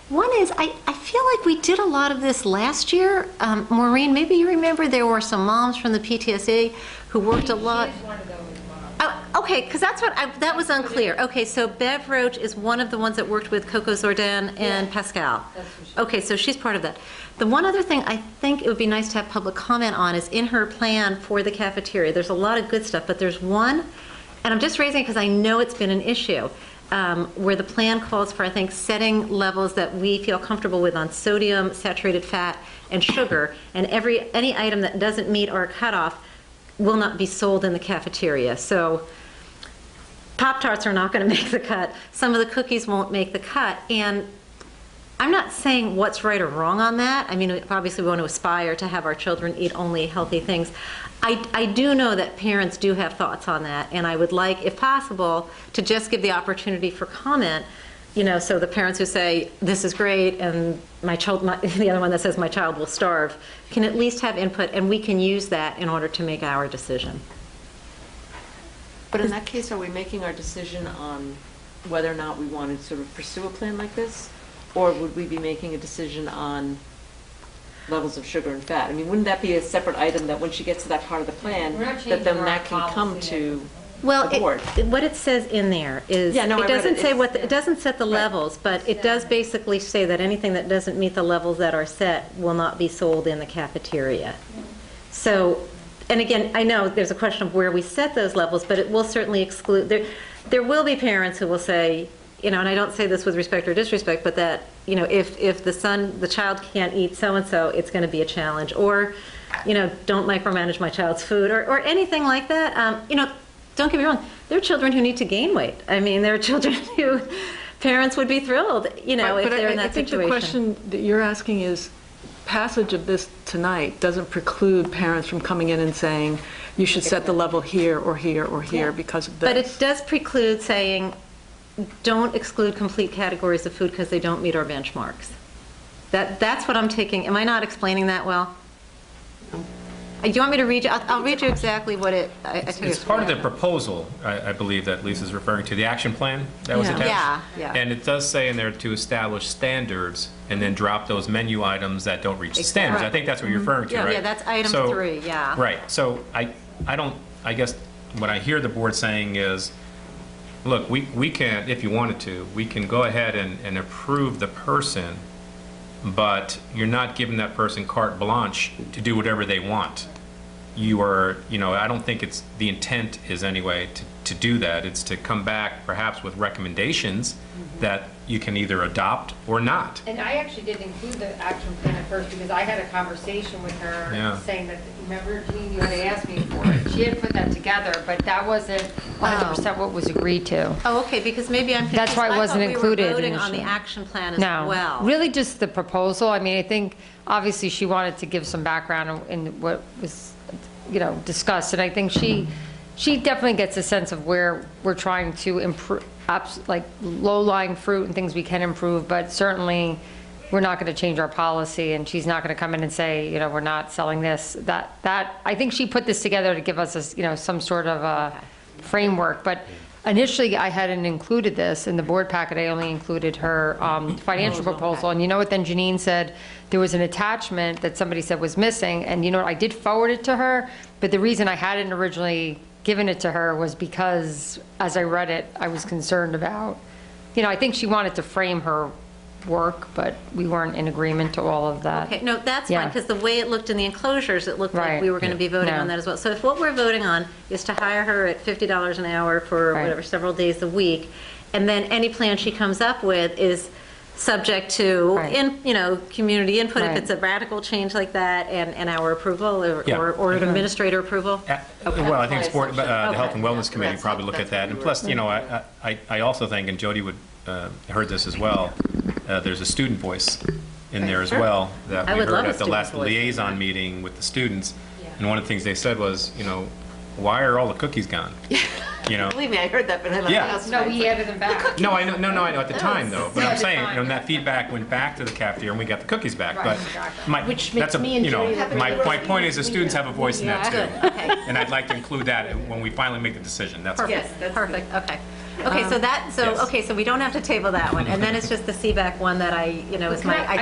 One is, I feel like we did a lot of this last year. Maureen, maybe you remember there were some moms from the PTSA who worked a lot. Okay, because that's what, that was unclear. Okay, so Bev Roach is one of the ones that worked with Coco Zordan and Pascal. Okay, so she's part of that. The one other thing I think it would be nice to have public comment on is in her plan for the cafeteria. There's a lot of good stuff, but there's one, and I'm just raising it because I know it's been an issue, where the plan calls for, I think, setting levels that we feel comfortable with on sodium, saturated fat, and sugar, and any item that doesn't meet our cutoff will not be sold in the cafeteria. So Pop-Tarts are not going to make the cut. Some of the cookies won't make the cut, and I'm not saying what's right or wrong on that. I mean, obviously we want to aspire to have our children eat only healthy things. I do know that parents do have thoughts on that, and I would like, if possible, to just give the opportunity for comment, you know, so the parents who say, this is great, and the other one that says my child will starve, can at least have input, and we can use that in order to make our decision. But in that case, are we making our decision on whether or not we want to sort of pursue a plan like this? Or would we be making a decision on levels of sugar and fat? I mean, wouldn't that be a separate item that when she gets to that part of the plan, that then that can come to the board? What it says in there is, it doesn't say it doesn't set the levels, but it does basically say that anything that doesn't meet the levels that are set will not be sold in the cafeteria. So, and again, I know there's a question of where we set those levels, but it will certainly exclude, there will be parents who will say, you know, and I don't say this with respect or disrespect, but that, you know, if the child can't eat so-and-so, it's going to be a challenge. Or, you know, don't micromanage my child's food, or anything like that. You know, don't get me wrong, there are children who need to gain weight. I mean, there are children who parents would be thrilled, you know, if they're in that situation. I think the question that you're asking is, passage of this tonight doesn't preclude parents from coming in and saying, you should set the level here or here or here because of this. But it does preclude saying, don't exclude complete categories of food because they don't meet our benchmarks. That's what I'm taking. Am I not explaining that well? Do you want me to read you? I'll read you exactly what it. It's part of the proposal, I believe, that Lisa's referring to, the action plan that was attached. Yeah. And it does say in there to establish standards and then drop those menu items that don't reach the standards. I think that's what you're referring to, right? Yeah, that's item 3, yeah. Right. So I guess what I hear the board saying is, look, we can, if you wanted to, we can go ahead and approve the person, but you're not giving that person carte blanche to do whatever they want. You are, you know, I don't think it's, the intent is anyway to do that. It's to come back perhaps with recommendations that you can either adopt or not. And I actually didn't include the action plan at first because I had a conversation with her saying that, remember, Jean, you had asked me for it. She had put that together, but that wasn't 100% what was agreed to. Oh, okay, because maybe I'm confused. That's why it wasn't included. We were voting on the action plan as well. Really just the proposal. I mean, I think obviously she wanted to give some background in what was, you know, discussed, and I think she definitely gets a sense of where we're trying to improve, like low-lying fruit and things we can improve, but certainly we're not going to change our policy, and she's not going to come in and say, you know, we're not selling this. That I think she put this together to give us a, you know, some sort of a framework. But initially, I hadn't included this in the board packet. I only included her financial proposal. And you know what? Then Janine said there was an attachment that somebody said was missing, and you know what? I did forward it to her, but the reason I hadn't originally given it to her was because as I read it, I was concerned about, you know, I think she wanted to frame her work, but we weren't in agreement to all of that. Okay, no, that's fine, because the way it looked in the enclosures, it looked like we were going to be voting on that as well. So if what we're voting on is to hire her at $50 an hour for whatever, several days a week, and then any plan she comes up with is subject to, you know, community input, if it's a radical change like that, and our approval, or administrator approval? Well, I think the Health and Wellness Committee probably look at that. And plus, you know, I also think, and Jody would heard this as well, there's a student voice in there as well that we heard at the last liaison meeting with the students. And one of the things they said was, you know, why are all the cookies gone? You know, believe me, I heard that, but I don't know. No, we added them back. No, I know at the time though. But I'm saying, you know, that feedback went back to the cafeteria, and we got the cookies back. But Which makes me and Judy have my point is the students have a voice in that too, and I'd like to include that when we finally make the decision. That's perfect. Perfect. Okay. Okay, so we don't have to table that one, and then it's just the CBAC one that I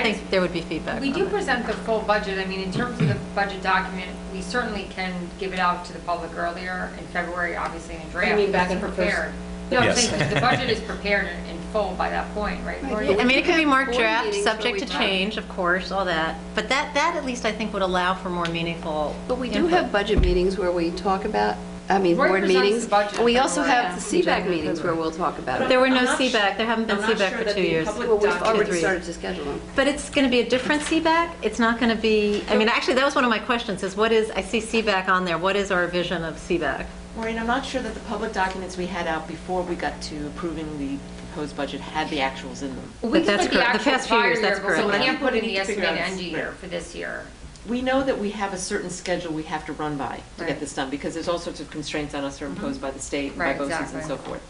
think there would be feedback. We on do it. present the full budget. I mean, in terms of the budget document, we certainly can give it out to the public earlier in February, obviously in draft. You mean back because in it's proposed? prepared. No, I'm Yes. saying the budget is prepared in full by that point, right? Lori? I mean, it could be marked Board draft, meetings subject where to we change, of course, all that. But that at least I think would allow for more meaningful. But we do input. have budget meetings where we talk about, Roy board presents meetings. the budget And we in also February. have the CBAC meetings where we'll talk about it. There were no I'm not CBAC, there haven't been I'm not CBAC sure for that 2 the years. public Well, we've document- already started to schedule them. But it's going to be a different CBAC? It's not going to be, I mean, actually, that was one of my questions, is I see CBAC on there, what is our vision of CBAC? Maureen, I'm not sure that the public documents we had out before we got to approving the proposed budget had the actuals in them. We But can that's put the correct. The actual past few prior years, year, that's but we correct. can't put in We the need to figure out estimated end year right. for this year. We know that we have a certain schedule we have to run by to Right. get this done, because there's all sorts of constraints on us that are imposed by the state, by Right, BOCES and exactly. so forth.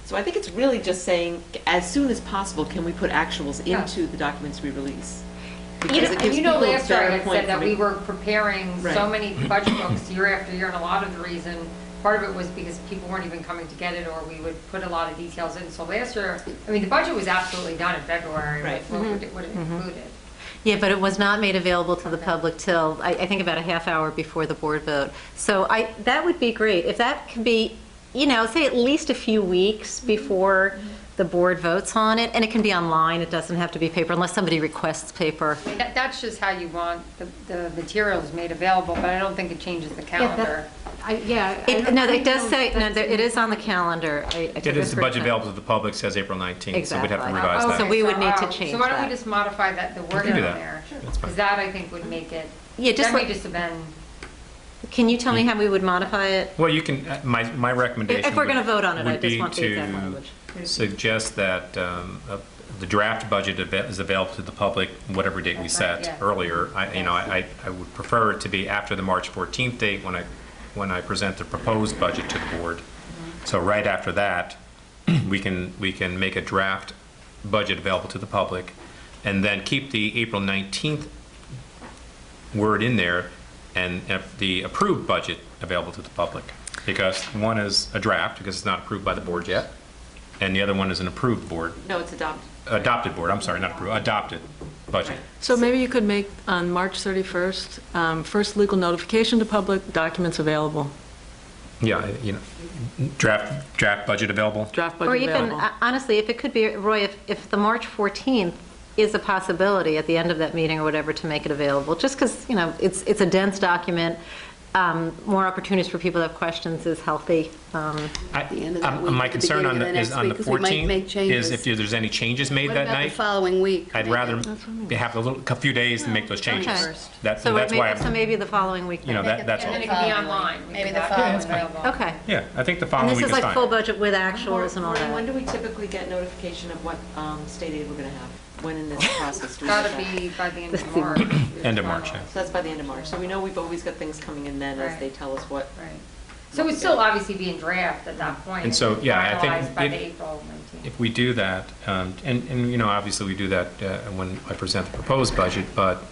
So I think it's really just saying, as soon as possible, can we put actuals Yeah. into the documents we release? And Because it gives people a last year I better had point said that for we me- were preparing so Right. many budget books year after year, and a lot of the reason, part of it was because people weren't even coming to get it, or we would put a lot of details in. So last year, I mean, the budget was absolutely done in February Right. with what it included. Yeah, but it was not made available to the public till, I think about a half hour before the board vote. So that would be great. If that could be, say at least a few weeks before the board votes on it, and it can be online, it doesn't have to be paper, unless somebody requests paper. I mean, that's just how you want the materials made available, but I don't think it changes the calendar. It does say, no, it is on the calendar. It is the budget available to the public, says April 19th, so we'd have to Exactly. revise Oh, that. so we would need to change So why don't we that. just modify the We wording can do on that. there? Sure, that's fine. Because that, I think, would make it, Yeah, just that may like, just have been, can you tell me how we would modify it? Well, you can, my recommendation If we're going to would- vote on it, I would just be want the exact to language. suggest that the draft budget is available to the public, whatever date we That's right, set yeah. earlier. I would prefer it to be after the March 14th date when I present the proposed budget to the board. So right after that, we can make a draft budget available to the public, and then keep the April 19th word in there, and the approved budget available to the public. Because one is a draft, because it's not approved by the board yet, and the other one is an approved board, No, it's adopted. adopted board, I'm sorry, not approved, adopted budget. So maybe you could make on March 31st, first legal notification to public, documents available, Yeah, draft budget available. draft Or budget even, available. honestly, if it could be, Roy, if the March 14th is a possibility at the end of that meeting or whatever to make it available, just because, it's a dense document, more opportunities for people to have questions is healthy. At the end of that week, My at the concern beginning of the is next on the week, 'cause we might make 14th, changes. is if there's any changes made What that about the night, following week? I'd rather have a few days to make those changes. Okay. That's So why so maybe the following week. then. that's and then all. it can be online. Maybe the That's following available. Okay. Yeah, I think the And following this week is is like full fine. budget with actuals and all Maureen, when that. do we typically get notification of what state aid we're going to have? When in this process do we Gotta get that? be by the end of March. End of March, yeah. So that's by the end of March. So we know we've always got things coming in then as Right. they tell us what. Right. So it's still obviously being draft at that point. And so, yeah, I think Finalized by it- the April 19th. If we do that, and obviously we do that when I present the proposed budget, but,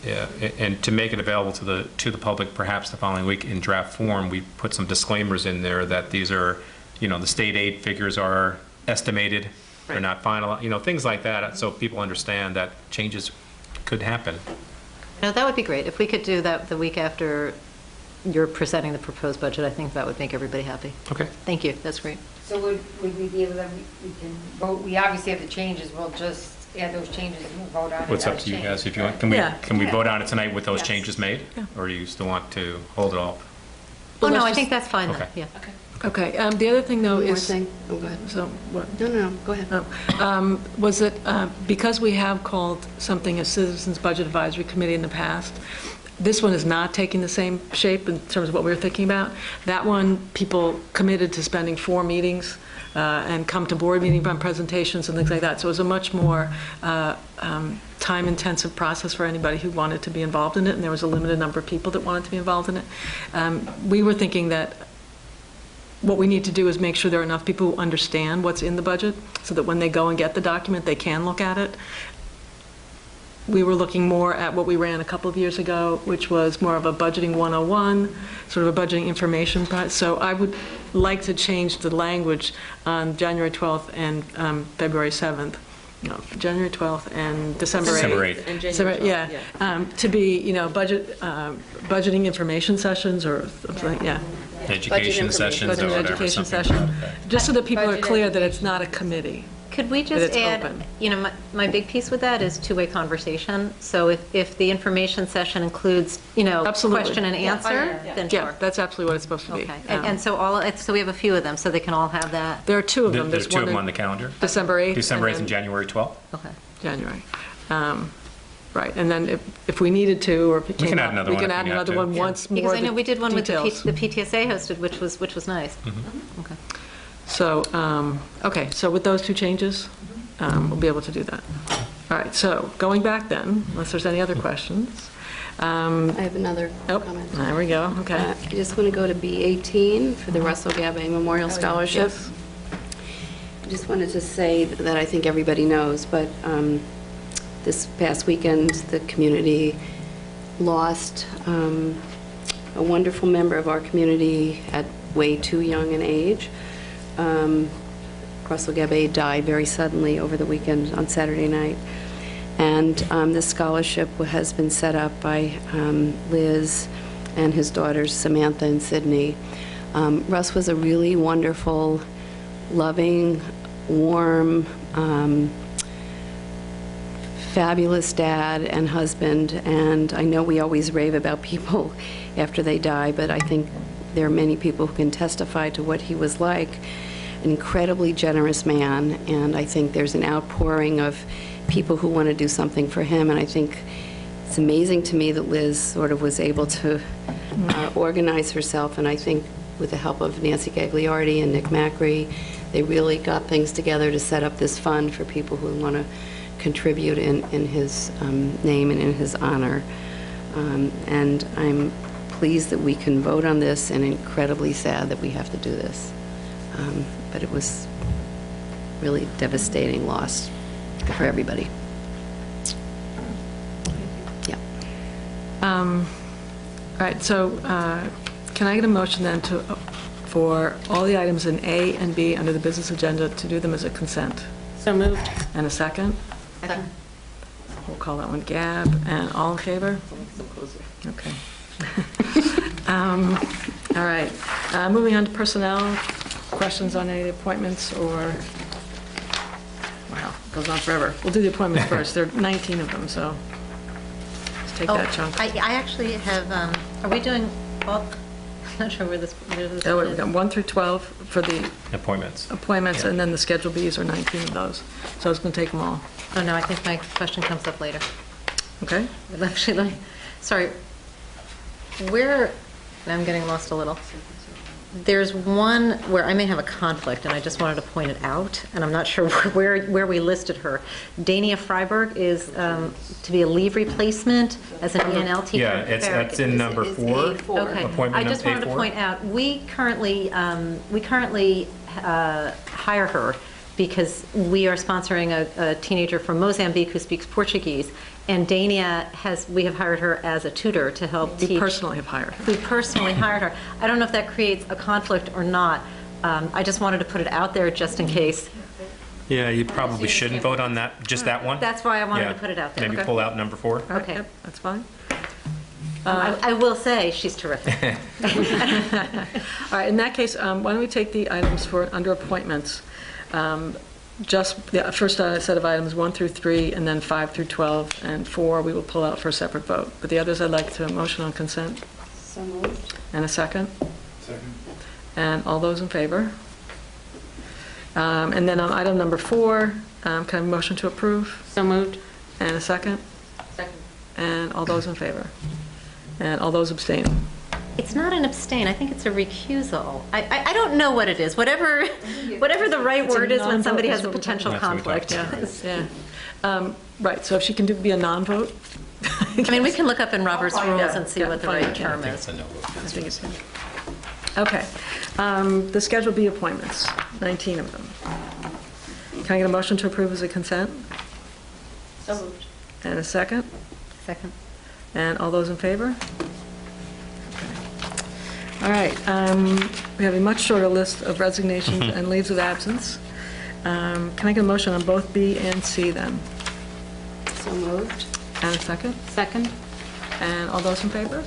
and to make it available to the public perhaps the following week in draft form, we put some disclaimers in there that these are, the state aid figures are estimated, they're Right. not final, things like that, so people understand that changes could happen. No, that would be great. If we could do that the week after you're presenting the proposed budget, I think that would make everybody happy. Okay. Thank you, that's great. So would we be able to, we can vote, we obviously have the changes, we'll just add those changes and we'll vote on it. What's up as to you changed. guys, if you want, Yeah. can we vote on it tonight with those Yes. changes made? Or do you still want to hold it off? Oh, no, let's I just- think that's fine then, Okay. yeah. Okay, the other thing, though, One more is... thing. Oh, go ahead. So, what? No, go ahead. Was it, because we have called something a Citizens Budget Advisory Committee in the past, this one is not taking the same shape in terms of what we were thinking about. That one, people committed to spending 4 meetings and come to board meetings on presentations and things like that. So it was a much more time-intensive process for anybody who wanted to be involved in it, and there was a limited number of people that wanted to be involved in it. We were thinking that what we need to do is make sure there are enough people who understand what's in the budget, so that when they go and get the document, they can look at it. we were looking more at what we ran a couple of years ago, which was more of a budgeting 101, sort of a budgeting information. So I would like to change the language on January 12th and February 7th. No, January 12th and December 8th. December 8th. And January 12th, yeah. To be, you know, budgeting information sessions or something, yeah. Education sessions or Budgeting whatever. education something session. to that effect. Just so that people are Budget clear that it's not a committee. Could we That just it's add, open. you know, my big piece with that is two-way conversation. So if the information session includes, you know, Absolutely. question and answer, then Yeah, sure. that's absolutely what it's supposed to be. Okay, and so we have a few of them, so they can all have that. There are two of them. There's two one of them in on the calendar. December 8th. December 8th then and January 12th. Okay. January. Right, and then if we needed to, or if it We came can add up, another we one can if add we have another to. one Yeah. once more Because I know we did one with the details. PTSA hosted, which was nice. Okay. So, okay, so with those two changes, we'll be able to do that. All right, so going back then, unless there's any other questions. I have another Oh, comment. there we go, okay. I just want to go to B18 for the Russell Gabay Memorial Scholarship. Yes. I just wanted to say that I think everybody knows, but this past weekend, the community lost a wonderful member of our community at way too young an age. Russell Gabay died very suddenly over the weekend on Saturday night. And this scholarship has been set up by Liz and his daughters, Samantha and Sydney. Russ was a really wonderful, loving, warm, fabulous dad and husband, and I know we always rave about people after they die, but I think there are many people who can testify to what he was like. An incredibly generous man, and I think there's an outpouring of people who want to do something for him, and I think it's amazing to me that Liz sort of was able to organize herself, and I think with the help of Nancy Gagliardi and Nick Macri, they really got things together to set up this fund for people who want to contribute in his name and in his honor. And I'm pleased that we can vote on this and incredibly sad that we have to do this. But it was really devastating loss for everybody. Yeah. All right, so can I get a motion then for all the items in A and B under the business agenda to do them as a consent? So moved. And a second? Second. We'll call that one Gab, and all in favor? Okay. All right, moving on to personnel, questions on any appointments or, wow, it goes on forever. We'll do the appointments first, there are 19 of them, so let's take that chunk. I actually have, are we doing, well, I'm not sure where this Oh, we've got 1 through 12 for the Appointments. appointments, Yeah. and then the Schedule Bs are 19 of those, so I was going to take them all. Oh, no, I think my question comes up later. Okay? Actually, sorry, where, I'm getting lost a little. There's one where I may have a conflict, and I just wanted to point it out, and I'm not sure where we listed her. Dania Freiberg is to be a leave replacement as an ENL teacher. Yeah, that's in number 4. Okay. Appointment I just wanted to A4. point out, we currently hire her because we are sponsoring a teenager from Mozambique who speaks Portuguese, and Dania we have hired her as a tutor to help teach. You personally have hired her. We personally hired her. I don't know if that creates a conflict or not. I just wanted to put it out there just in case. Yeah, you probably shouldn't vote on that, just that one. That's why I wanted Yeah. to put it out there. Maybe Okay. pull out number 4. Okay. Yep, that's fine. I will say, she's terrific. All right, in that case, why don't we take the items for under appointments? Just the first set of items, 1 through 3, and then 5 through 12, and 4 we will pull out for a separate vote. But the others I'd like to motion on consent. So moved. And a second? Second. And all those in favor? And then on item number 4, can I have a motion to approve? So moved. And a second? Second. And all those in favor? And all those abstaining? It's not an abstain, I think it's a recusal. I don't know what it is, whatever the right It's a word is when non-vote, somebody is has a what we're potential That's what we conflict. talked about. Yeah. Right, so if she can be a non-vote? I mean, we can look up in Robert's find rules out. and see Yeah, what the find right out, yeah. term I think is. it's a no vote. I think it's good. Okay. The Schedule B appointments, 19 of them. Can I get a motion to approve as a consent? So moved. And a second? Second. And all those in favor? Okay. All right, we have a much shorter list of resignations and leaves of absence. Can I get a motion on both B and C then? So moved. And a second? Second? And all those in favor?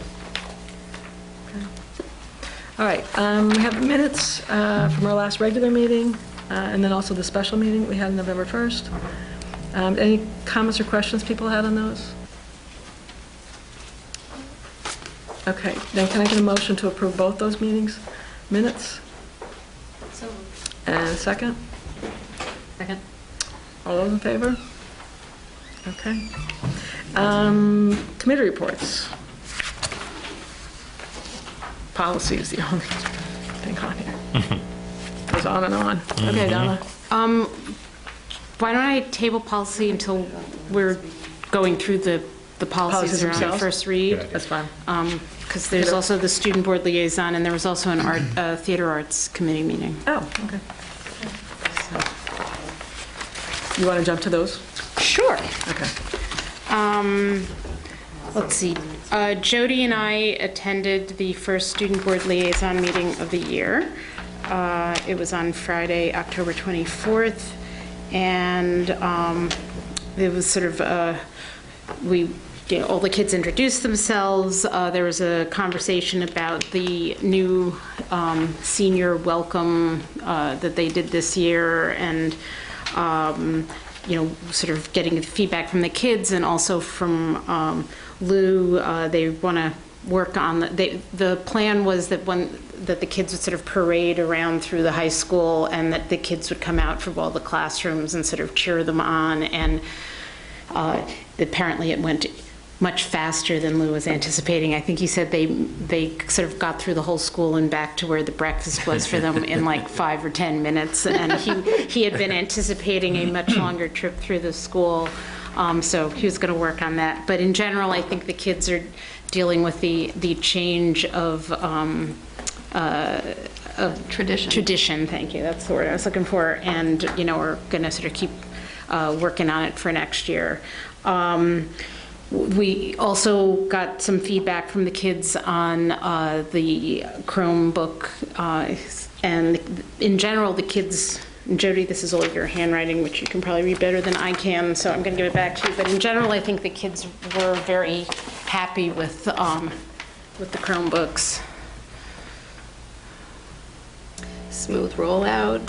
Okay. All right, we have minutes from our last regular meeting, and then also the special meeting we had on November 1st. Any comments or questions people had on those? Okay, then can I get a motion to approve both those meetings, minutes? So And a second? Second. All those in favor? Okay. Committee reports. Policy is the only thing on here. Goes on and on. Okay, Donna. Why don't I table policy until we're going through the policies that are on themselves? first read? That's fine. Because there's also the student board liaison, and there was also an theater arts committee meeting. Oh, okay. You want to jump to those? Sure. Okay. Let's see. Jody and I attended the first student board liaison meeting of the year. It was on Friday, October 24th, and it was sort of all the kids introduced themselves. There was a conversation about the new senior welcome that they did this year, and sort of getting feedback from the kids and also from Lou. They want to work on the plan was that that the kids would sort of parade around through the high school, and that the kids would come out from all the classrooms and sort of cheer them on. And apparently it went much faster than Lou was anticipating. I think he said they sort of got through the whole school and back to where the breakfast was for them in like 5 or 10 minutes. And he had been anticipating a much longer trip through the school. So he was going to work on that. But in general, I think the kids are dealing with the change of Tradition. Tradition, thank you. That's the word I was looking for. And, we're going to sort of keep working on it for next year. We also got some feedback from the kids on the Chromebook. And in general, the kids, and Jody, this is all your handwriting, which you can probably read better than I can, so I'm going to give it back to you. But in general, I think the kids were very happy with the Chromebooks. Smooth rollout.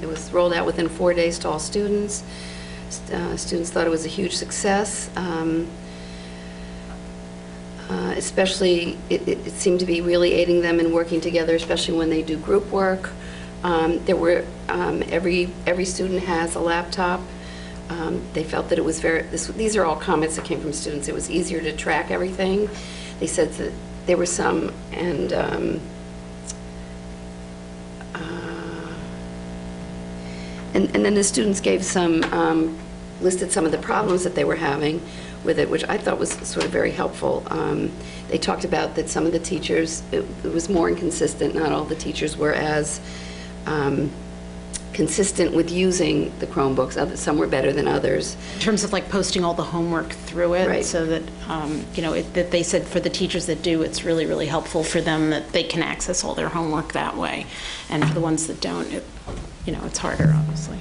It was rolled out within 4 days to all students. Students thought it was a huge success. Especially, it seemed to be really aiding them in working together, especially when they do group work. There were, every student has a laptop. They felt that it was these are all comments that came from students. It was easier to track everything. They said that there were some, and then the students gave some, listed some of the problems that they were having with it, which I thought was sort of very helpful. They talked about that some of the teachers, it was more inconsistent. Not all the teachers were as consistent with using the Chromebooks. Some were better than others. In terms of like posting all the homework through it, Right. so that, that they said for the teachers that do, it's really, really helpful for them that they can access all their homework that way. And for the ones that don't, it's harder, obviously.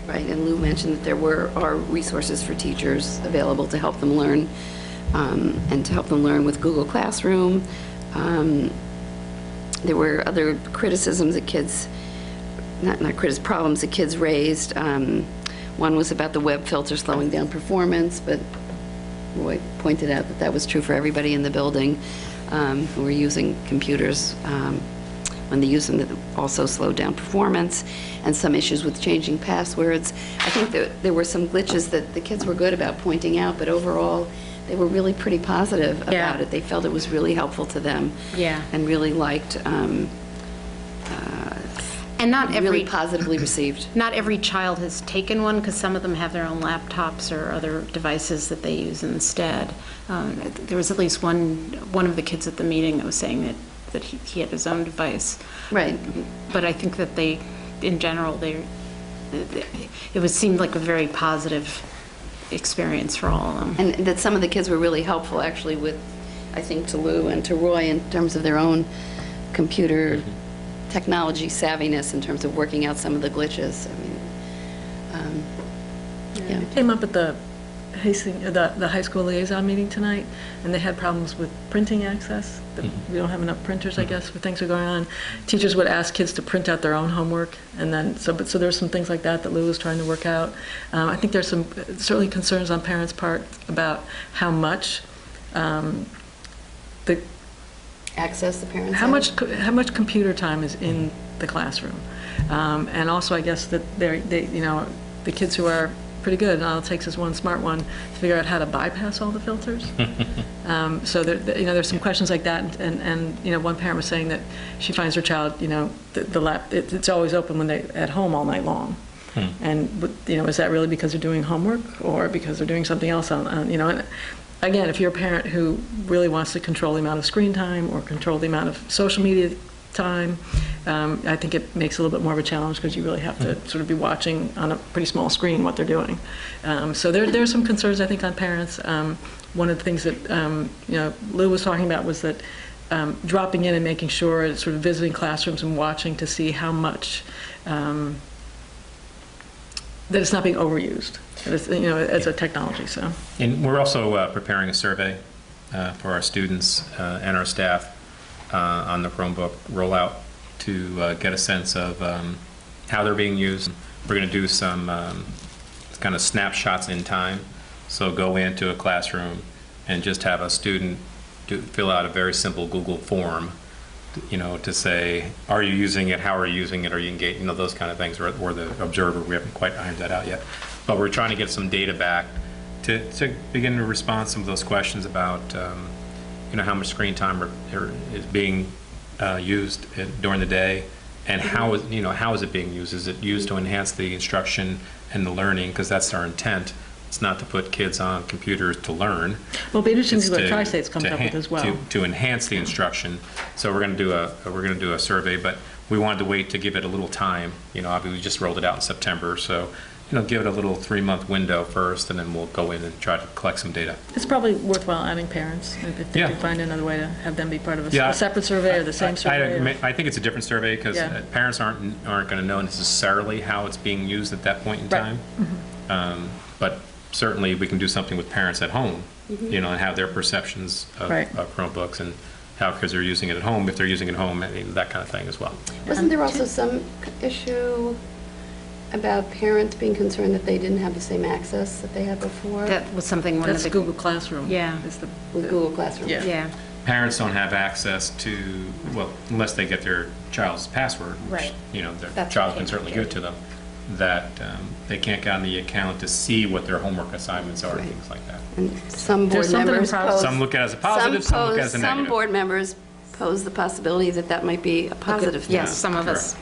Right, and Lou mentioned that there are resources for teachers available to help them learn, and to help them learn with Google Classroom. There were other criticisms that kids, problems that kids raised. One was about the web filter slowing down performance, but Roy pointed out that that was true for everybody in the building who were using computers. When they used them, that also slowed down performance, and some issues with changing passwords. I think that there were some glitches that the kids were good about pointing out, but overall, they were really pretty positive about it. They felt it was really helpful to them. Yeah. And really liked, And not really positively received. Not every child has taken one, because some of them have their own laptops or other devices that they use instead. There was at least one of the kids at the meeting that was saying that he had his own device. Right. But I think that they, in general, it seemed like a very positive experience for all of them. And that some of the kids were really helpful, actually, with, I think, to Lou and to Roy in terms of their own computer technology savviness in terms of working out some of the glitches. I mean, yeah. It came up at the high school liaison meeting tonight, and they had problems with printing access. We don't have enough printers, I guess, where things are going on. Teachers would ask kids to print out their own homework, and then, so there's some things like that Lou was trying to work out. I think there's some, certainly concerns on parents' part about how much the access the parents how much computer time is in the classroom, and also I guess that the kids who are pretty good, and all it takes is one smart one to figure out how to bypass all the filters. So there's some questions like that, and one parent was saying that she finds her child, it's always open when they're at home all night long. And is that really because they're doing homework or because they're doing something else on and again, if you're a parent who really wants to control the amount of screen time or control the amount of social media time, I think it makes it a little bit more of a challenge because you really have to sort of be watching on a pretty small screen what they're doing. So there's some concerns, I think, on parents. One of the things that Lou was talking about was that dropping in and making sure, sort of visiting classrooms and watching to see how much that it's not being overused, as a technology. So, and we're also preparing a survey for our students and our staff on the Chromebook rollout to get a sense of how they're being used. We're going to do some kind of snapshots in time. So go into a classroom and just have a student fill out a very simple Google form, to say, are you using it? How are you using it? Are you engaged? Those kind of things, or the observer. We haven't quite ironed that out yet. But we're trying to get some data back to begin to respond to some of those questions about how much screen time is being used during the day, and how is it being used? Is it used to enhance the instruction and the learning? Because that's our intent. It's not to put kids on computers to learn. Well, it'll be interesting to see what Tri-State's comes up with as well. To enhance the instruction. So we're going to do a survey, but we wanted to wait to give it a little time. Obviously we just rolled it out in September, so give it a little 3-month window first, and then we'll go in and try to collect some data. It's probably worthwhile adding parents if they can find another way to have them be part of a separate survey or the same survey. I think it's a different survey because parents aren't going to know necessarily how it's being used at that point in time. But certainly we can do something with parents at home, and have their perceptions of Chromebooks and how kids are using it at home, if they're using it at home, that kind of thing as well. Wasn't there also some issue about parents being concerned that they didn't have the same access that they had before? That was something That's Google Classroom. Yeah. With Google Classroom. Yeah. Parents don't have access to, unless they get their child's password, which, their child can certainly give it to them, that they can't get on the account to see what their homework assignments are and things like that. And some board members some look at it as a positive, some look at it as a negative. Some board members pose the possibility that that might be a positive thing. Yes, some of us.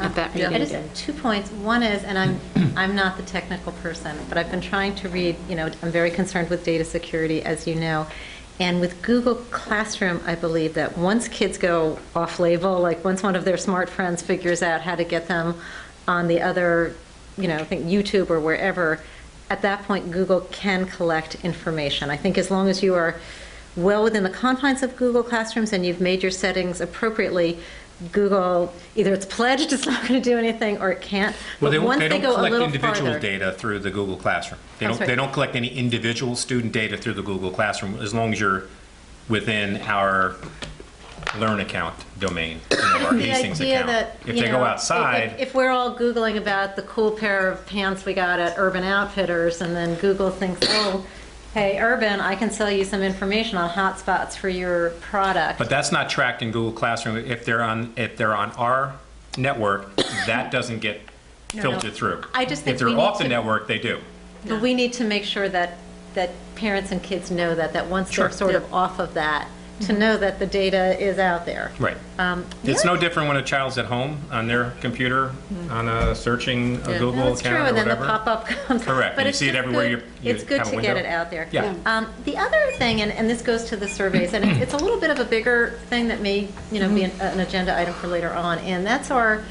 At that meeting. I just have 2 points. One is, and I'm not the technical person, but I've been trying to read, I'm very concerned with data security, as you know. And with Google Classroom, I believe that once kids go off-label, like once one of their smart friends figures out how to get them on the other, I think YouTube or wherever, at that point, Google can collect information. I think as long as you are well within the confines of Google Classrooms and you've made your settings appropriately, Google, either it's pledged it's not going to do anything or it can't. Well, but once they don't go collect a individual farther, data through the Google Classroom. They That's don't. right. They don't collect any individual student data through the Google Classroom as long as you're within our Learn account domain, our the Hastings idea account. that, If they go outside, if we're all Googling about the cool pair of pants we got at Urban Outfitters, and then Google thinks, oh, hey, Urban, I can sell you some information on hotspots for your product. but that's not tracked in Google Classroom. If they're on our network, that doesn't get filtered through. I just think if they're we need off the to- network, they do. But we need to make sure that parents and kids know that once Sure. they're sort of off of that, to know that the data is out there. Right. It's no different when a child's at home on their computer, on searching a Google No, that's account true, or and then the whatever. pop-up comes. Correct. But You it's see it just everywhere good- you It's good have a to get window. it out there. Yeah. The other thing, and this goes to the surveys, and it's a little bit of a bigger thing that may, be an agenda item for later on, and that's our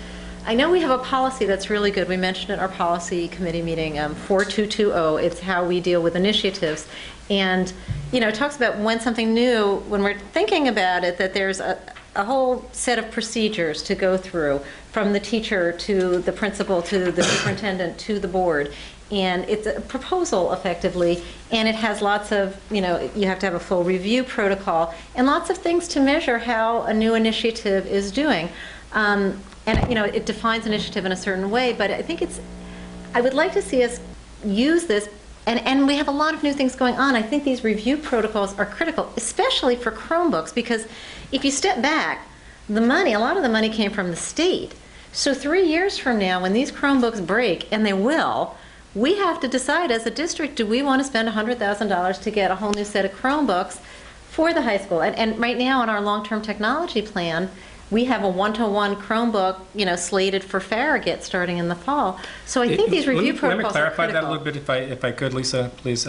I know we have a policy that's really good. We mentioned it at our policy committee meeting, 4220. It's how we deal with initiatives. And, it talks about when something new, when we're thinking about it, that there's a whole set of procedures to go through, from the teacher to the principal to the superintendent to the board. And it's a proposal, effectively, and it has lots of, you have to have a full review protocol and lots of things to measure how a new initiative is doing. And, it defines initiative in a certain way, but I would like to see us use this, and we have a lot of new things going on. I think these review protocols are critical, especially for Chromebooks, because if you step back, a lot of the money came from the state. So 3 years from now, when these Chromebooks break, and they will, we have to decide as a district, do we want to spend $100,000 to get a whole new set of Chromebooks for the high school? And right now, in our long-term technology plan, we have a one-to-one Chromebook, slated for Farragut starting in the fall. So I think these review protocols are critical. Let me clarify that a little bit, if I could, Lisa, please.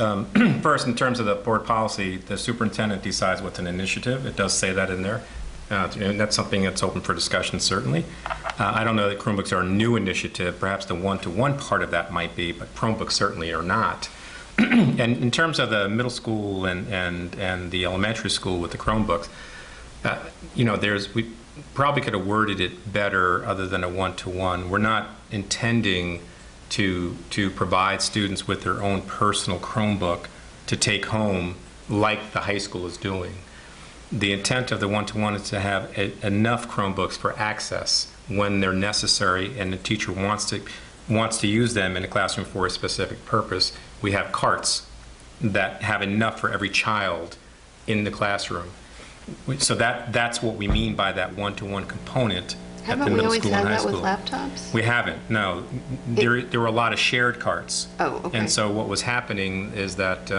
First, in terms of the board policy, the superintendent decides what's an initiative. It does say that in there. And that's something that's open for discussion, certainly. I don't know that Chromebooks are a new initiative. Perhaps the one-to-one part of that might be, but Chromebooks certainly are not. And in terms of the middle school and the elementary school with the Chromebooks, we probably could have worded it better other than a one-to-one. We're not intending to provide students with their own personal Chromebook to take home like the high school is doing. The intent of the one-to-one is to have enough Chromebooks for access when they're necessary and the teacher wants to use them in a classroom for a specific purpose. We have carts that have enough for every child in the classroom. So that's what we mean by that one-to-one component at the middle school and high school. Haven't we always had that with laptops? We haven't, no. There were a lot of shared carts. Oh, okay. And so what was happening is that,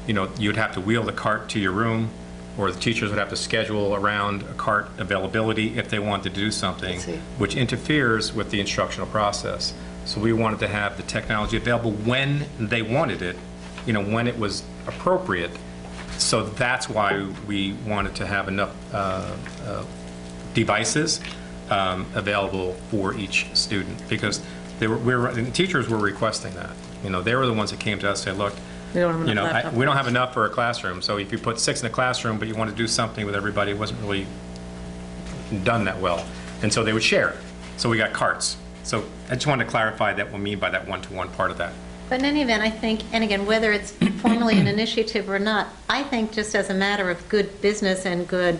you'd have to wheel the cart to your room, or the teachers would have to schedule around a cart availability if they wanted to do something, which interferes with the instructional process. So we wanted to have the technology available when they wanted it, when it was appropriate. So that's why we wanted to have enough devices available for each student, because the teachers were requesting that. They were the ones that came to us and said, look, we don't have enough for a classroom. So if you put 6 in a classroom, but you want to do something with everybody, it wasn't really done that well. And so they would share it. So we got carts. So I just wanted to clarify that what we mean by that one-to-one part of that. But in any event, I think, and again, whether it's formally an initiative or not, I think just as a matter of good business and good,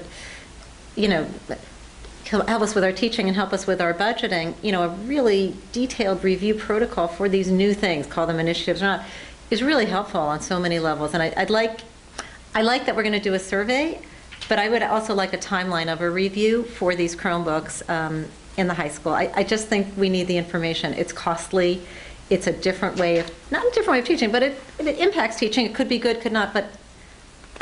help us with our teaching and help us with our budgeting, a really detailed review protocol for these new things, call them initiatives or not, is really helpful on so many levels. And I like that we're going to do a survey, but I would also like a timeline of a review for these Chromebooks in the high school. I just think we need the information. It's costly. It's a different way of, not a different way of teaching, but it impacts teaching. It could be good, could not, but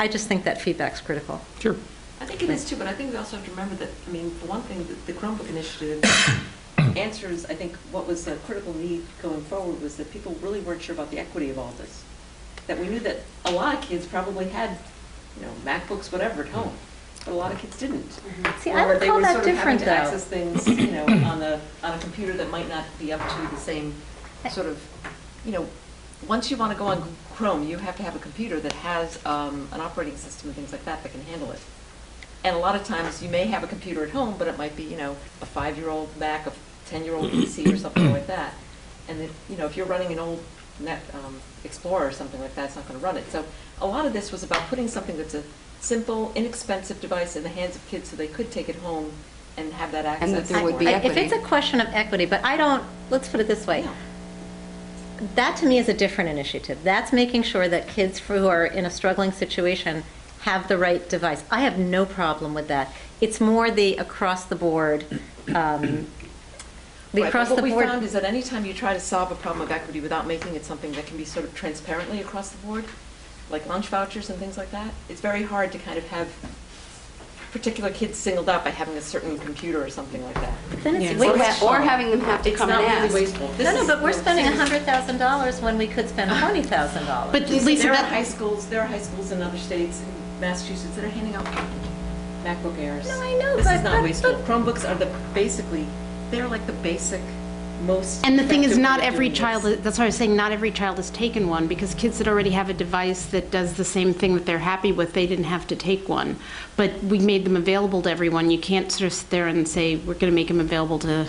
I just think that feedback's critical. Sure. I think it is too, but I think we also have to remember that, for one thing, the Chromebook initiative answers, I think, what was a critical need going forward was that people really weren't sure about the equity of all this. That we knew that a lot of kids probably had, MacBooks, whatever, at home, but a lot of kids didn't. See, I would call that different, though. Or they were sort of having to access things, on a computer that might not be up to the same sort of, once you want to go on Chrome, you have to have a computer that has an operating system and things like that can handle it. And a lot of times you may have a computer at home, but it might be, a 5-year-old Mac, a 10-year-old PC or something like that. And if you're running an old Explorer or something like that, it's not going to run it. So a lot of this was about putting something that's a simple, inexpensive device in the hands of kids so they could take it home and have that access. And that there would be equity. If it's a question of equity, but let's put it this way. Yeah. That to me is a different initiative. That's making sure that kids who are in a struggling situation have the right device. I have no problem with that. It's more the across the board. What we found is that anytime you try to solve a problem of equity without making it something that can be sort of transparently across the board, like lunch vouchers and things like that, it's very hard to kind of have particular kids singled out by having a certain computer or something like that. Then it's or having them have to come and ask. It's not really wasteful. No, but we're spending $100,000 when we could spend $20,000. But Lisa, there are high schools in other states, in Massachusetts, that are handing out MacBook Airs. No, I know, This but is not wasteful. Chromebooks are basically there like the basic, most And the thing is, effective not way of every doing child, this? that's why I was saying, not every child has taken one, because kids that already have a device that does the same thing that they're happy with, they didn't have to take one. But we made them available to everyone. You can't sort of sit there and say, we're going to make them available to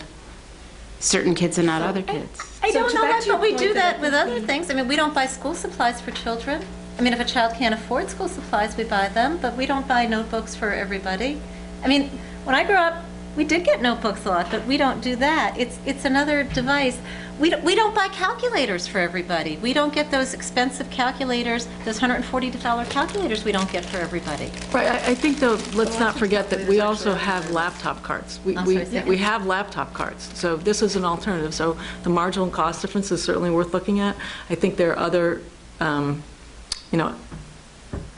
certain kids and not other kids. I don't So know back that, to your but we point do that that with other things. I mean, we don't buy school supplies for children. I mean, if a child can't afford school supplies, we buy them, but we don't buy notebooks for everybody. I mean, when I grew up, we did get notebooks a lot, but we don't do that. It's another device. We don't buy calculators for everybody. We don't get those expensive calculators, those $140 calculators we don't get for everybody. Right, I think though, let's not forget that we also have laptop cards. We have laptop cards, so this is an alternative. So the marginal cost difference is certainly worth looking at. I think there are other,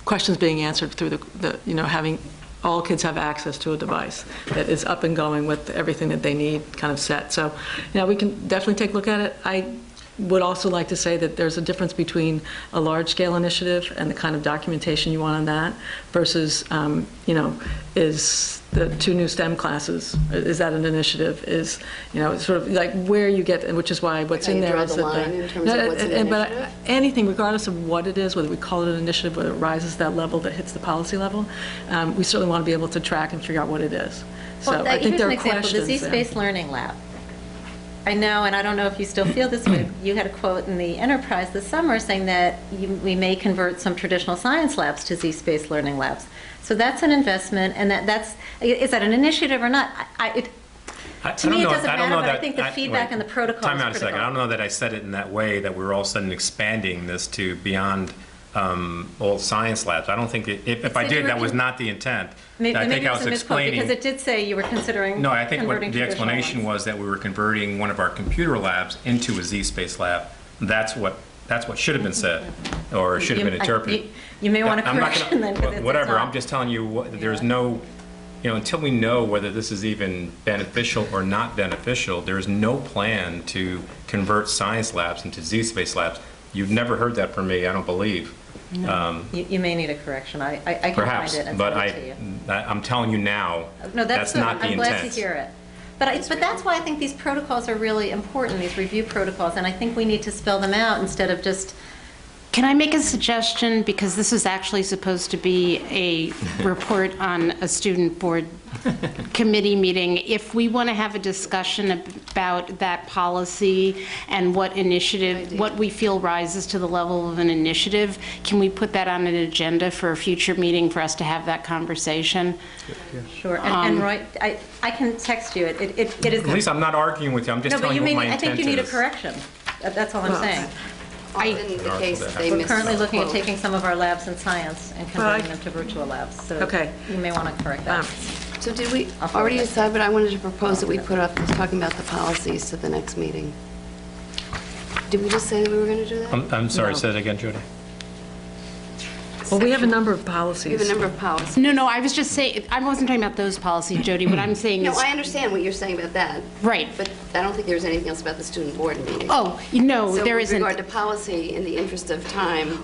questions being answered through the having all kids have access to a device that is up and going with everything that they need kind of set. So, we can definitely take a look at it. I would also like to say that there's a difference between a large-scale initiative and the kind of documentation you want on that versus, is the 2 new STEM classes, is that an initiative? Is, sort of like where you get, which is why what's in there is that in terms of what's an initiative? But anything, regardless of what it is, whether we call it an initiative, whether it rises to that level that hits the policy level, we certainly want to be able to track and figure out what it is. So I think there are Here's an example, the questions there. Z-Space Learning Lab. I know, and I don't know if you still feel this way, you had a quote in the Enterprise this summer saying that we may convert some traditional science labs to Z-Space Learning Labs. So that's an investment, and is that an initiative or not? To me, it doesn't matter, but I think the feedback and the protocol is critical. Time out a second. I don't know that I said it in that way, that we're all of a sudden expanding this to beyond all science labs. I don't think, if I did, that was not the intent. I think I was explaining. Because it did say you were considering No, I think what converting the traditional explanation ones. was that we were converting one of our computer labs into a Z-Space lab. That's what should have been said, or should have been interpreted. You may want to I'm not correction then. 'Cause it's whatever, not. I'm just telling you, there's no, until we know whether this is even beneficial or not beneficial, there's no plan to convert science labs into Z-Space labs. You've never heard that from me, I don't believe. No. You may need a correction. I can Perhaps, find it and but send it to you. I'm telling you now, No, that's good. not the intent. I'm glad to hear it. But that's why I think these protocols are really important, these review protocols, and I think we need to spell them out instead of just... Can I make a suggestion? Because this is actually supposed to be a report on a student board committee meeting. If we want to have a discussion about that policy and what we feel rises to the level of an initiative, can we put that on an agenda for a future meeting for us to have that conversation? Sure. And Roy, I can text you. It is... At least I'm not arguing with you, I'm just No, but telling you what my I intent is. think you need a correction. That's all I'm saying. Often the case, they We're miss currently the looking at quote. taking some of our labs in science and converting them to virtual labs. So Okay. you may want to correct that. So did we I'll forward already it. decide, but I wanted to propose that we put up talking about the policies to the next meeting. Did we just say that we were going to do that? I'm sorry, No. say that again, Jody. Well, we have a number of We policies. have a number of policies. No, I was just saying, I wasn't talking about those policies, Jody. What I'm saying No, is... I understand what you're saying about that, Right. but I don't think there's anything else about the student board meeting. Oh, no, there So isn't. with regard to policy, in the interest of time,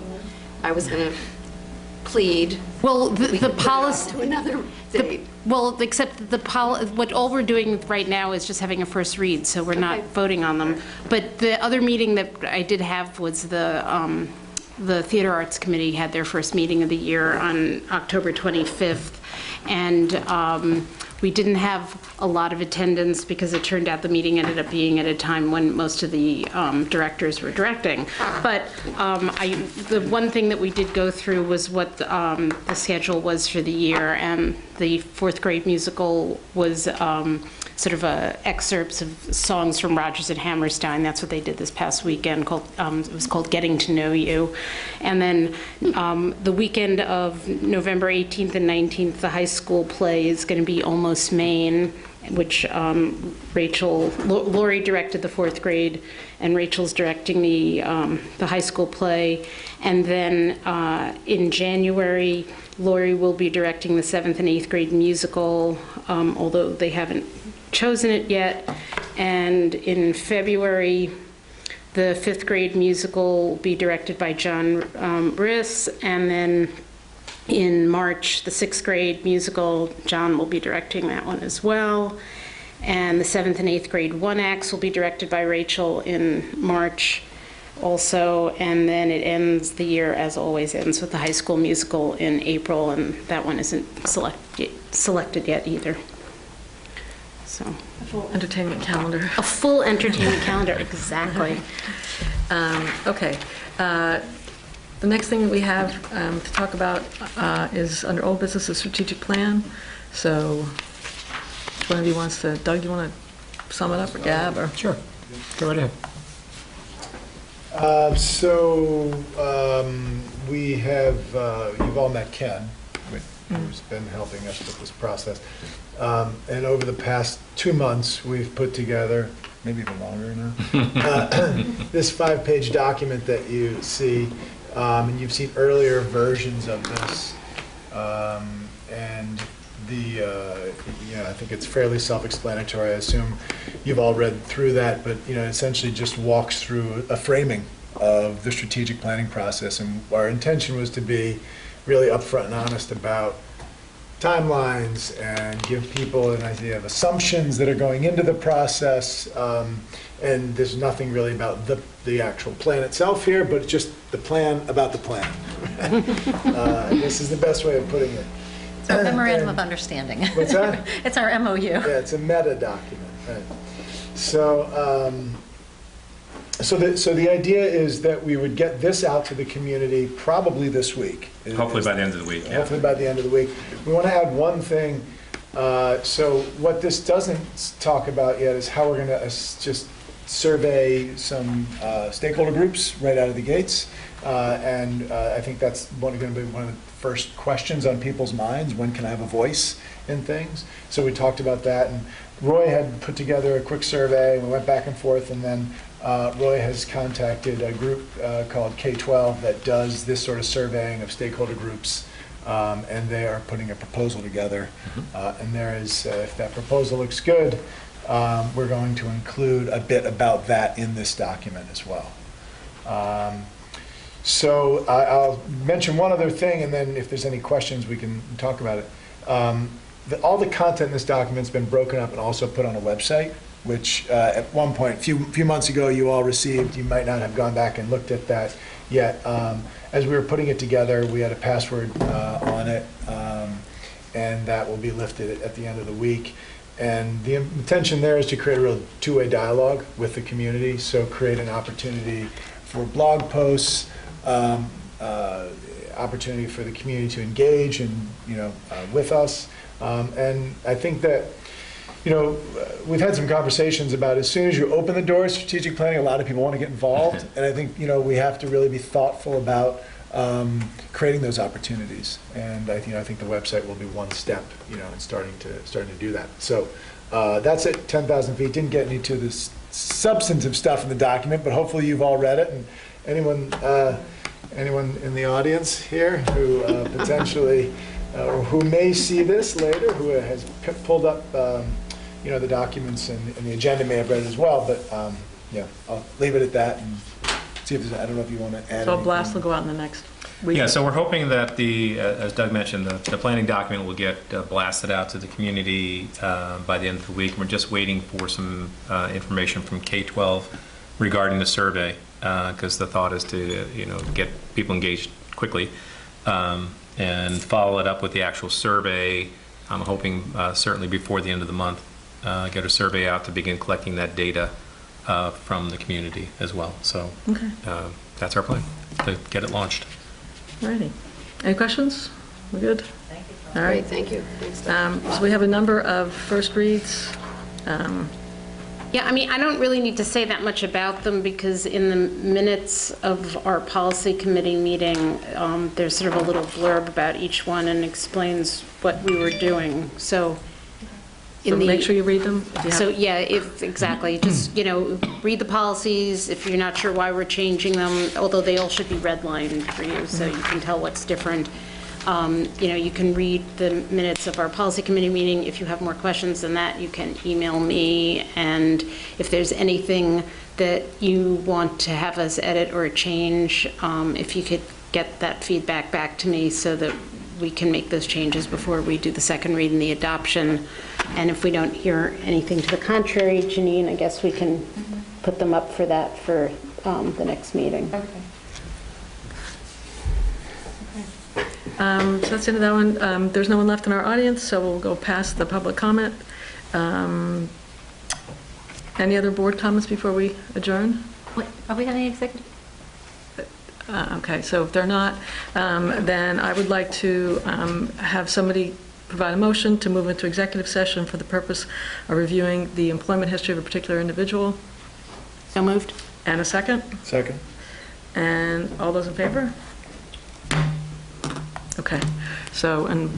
I was going to plead. Well, we the could put it off policy... to another date. Well, except what all we're doing right now is just having a first read, so we're not Okay. voting on them. But the other meeting that I did have was the Theater Arts Committee had their first meeting of the year on October 25th, and we didn't have a lot of attendance because it turned out the meeting ended up being at a time when most of the directors were directing. But the one thing that we did go through was what the schedule was for the year, and the fourth grade musical was sort of excerpts of songs from Rodgers and Hammerstein. That's what they did this past weekend. It was called Getting to Know You. And then the weekend of November 18th and 19th, the high school play is going to be Almost Maine, which Lori directed the fourth grade, and Rachel's directing the high school play. And then in January, Lori will be directing the 7th and 8th grade musical, although they haven't chosen it yet. And in February, the 5th grade musical will be directed by John Riss, and then in March, the 6th grade musical, John will be directing that one as well. And the 7th and 8th grade 1 acts will be directed by Rachel in March also, and then it ends, the year as always ends with the high school musical in April, and that one isn't selected yet either. So A full entertainment calendar. a full entertainment calendar, exactly. Okay. The next thing that we have to talk about is under old business, the strategic plan. So which one of you wants to, Doug, you want to sum it up, or Gab, or? Sure. Go right ahead. We have, you've all met Ken, who's been helping us with this process. And over the past 2 months, we've put together, maybe even longer now, this 5-page document that you see. And you've seen earlier versions of this. And I think it's fairly self-explanatory. I assume you've all read through that, but essentially just walks through a framing of the strategic planning process. And our intention was to be really upfront and honest about timelines and give people an idea of assumptions that are going into the process. And there's nothing really about the actual plan itself here, but just the plan about the plan. This is the best way of putting it. It's our memorandum of understanding. What's that? It's our MOU. Yeah, it's a meta document. Right. So the idea is that we would get this out to the community probably this week. Hopefully by the end of the week. Yeah. Hopefully by the end of the week. We want to add one thing. So what this doesn't talk about yet is how we're going to just survey some stakeholder groups right out of the gates. And I think that's going to be one of the first questions on people's minds. When can I have a voice in things? So we talked about that, and Roy had put together a quick survey, and we went back and forth, and then Roy has contacted a group called K-12 that does this sort of surveying of stakeholder groups, and they are putting a proposal together. And there is, if that proposal looks good, we're going to include a bit about that in this document as well. So I'll mention one other thing, and then if there's any questions, we can talk about it. All the content in this document's been broken up and also put on a website, which at one point, a few months ago, you all received. You might not have gone back and looked at that yet. As we were putting it together, we had a password on it, and that will be lifted at the end of the week. And the intention there is to create a real two-way dialogue with the community, so create an opportunity for blog posts, opportunity for the community to engage and with us. And I think that we've had some conversations about as soon as you open the door of strategic planning, a lot of people want to get involved. And I think we have to really be thoughtful about creating those opportunities. And I think the website will be one step, in starting to do that. So that's it. 10,000 feet. Didn't get into the substantive stuff in the document, but hopefully you've all read it. And anyone in the audience here who potentially or who may see this later, who has pulled up the documents and the agenda may have read it as well. But I'll leave it at that and see if there's. I don't know if you want to add. So a blast will go out in the next week. Yeah, so we're hoping that as Doug mentioned, the planning document will get blasted out to the community by the end of the week. We're just waiting for some information from K-12 regarding the survey, because the thought is to get people engaged quickly and follow it up with the actual survey. I'm hoping certainly before the end of the month, get a survey out to begin collecting that data from the community as well. So okay. That's our plan, to get it launched. Alrighty. Any questions? We're good? Thank you. All right. Great, thank you. Thanks, so we have a number of first reads. Yeah, I don't really need to say that much about them because in the minutes of our policy committee meeting, there's sort of a little blurb about each one and explains what we were doing. So make sure you read them. Exactly. Just, read the policies if you're not sure why we're changing them, although they all should be redlined for you so you can tell what's different. You can read the minutes of our policy committee meeting. If you have more questions than that, you can email me. And if there's anything that you want to have us edit or change, if you could get that feedback back to me so that we can make those changes before we do the second read and the adoption. And if we don't hear anything to the contrary, Janine, I guess we can put them up for that for the next meeting. Okay. So that's the end of that one. There's no one left in our audience, so we'll go past the public comment. Any other board comments before we adjourn? Wait, are we having executive? Okay, so if they're not, then I would like to have somebody provide a motion to move into executive session for the purpose of reviewing the employment history of a particular individual. So moved. And a second? Second. And all those in favor? Okay, so, and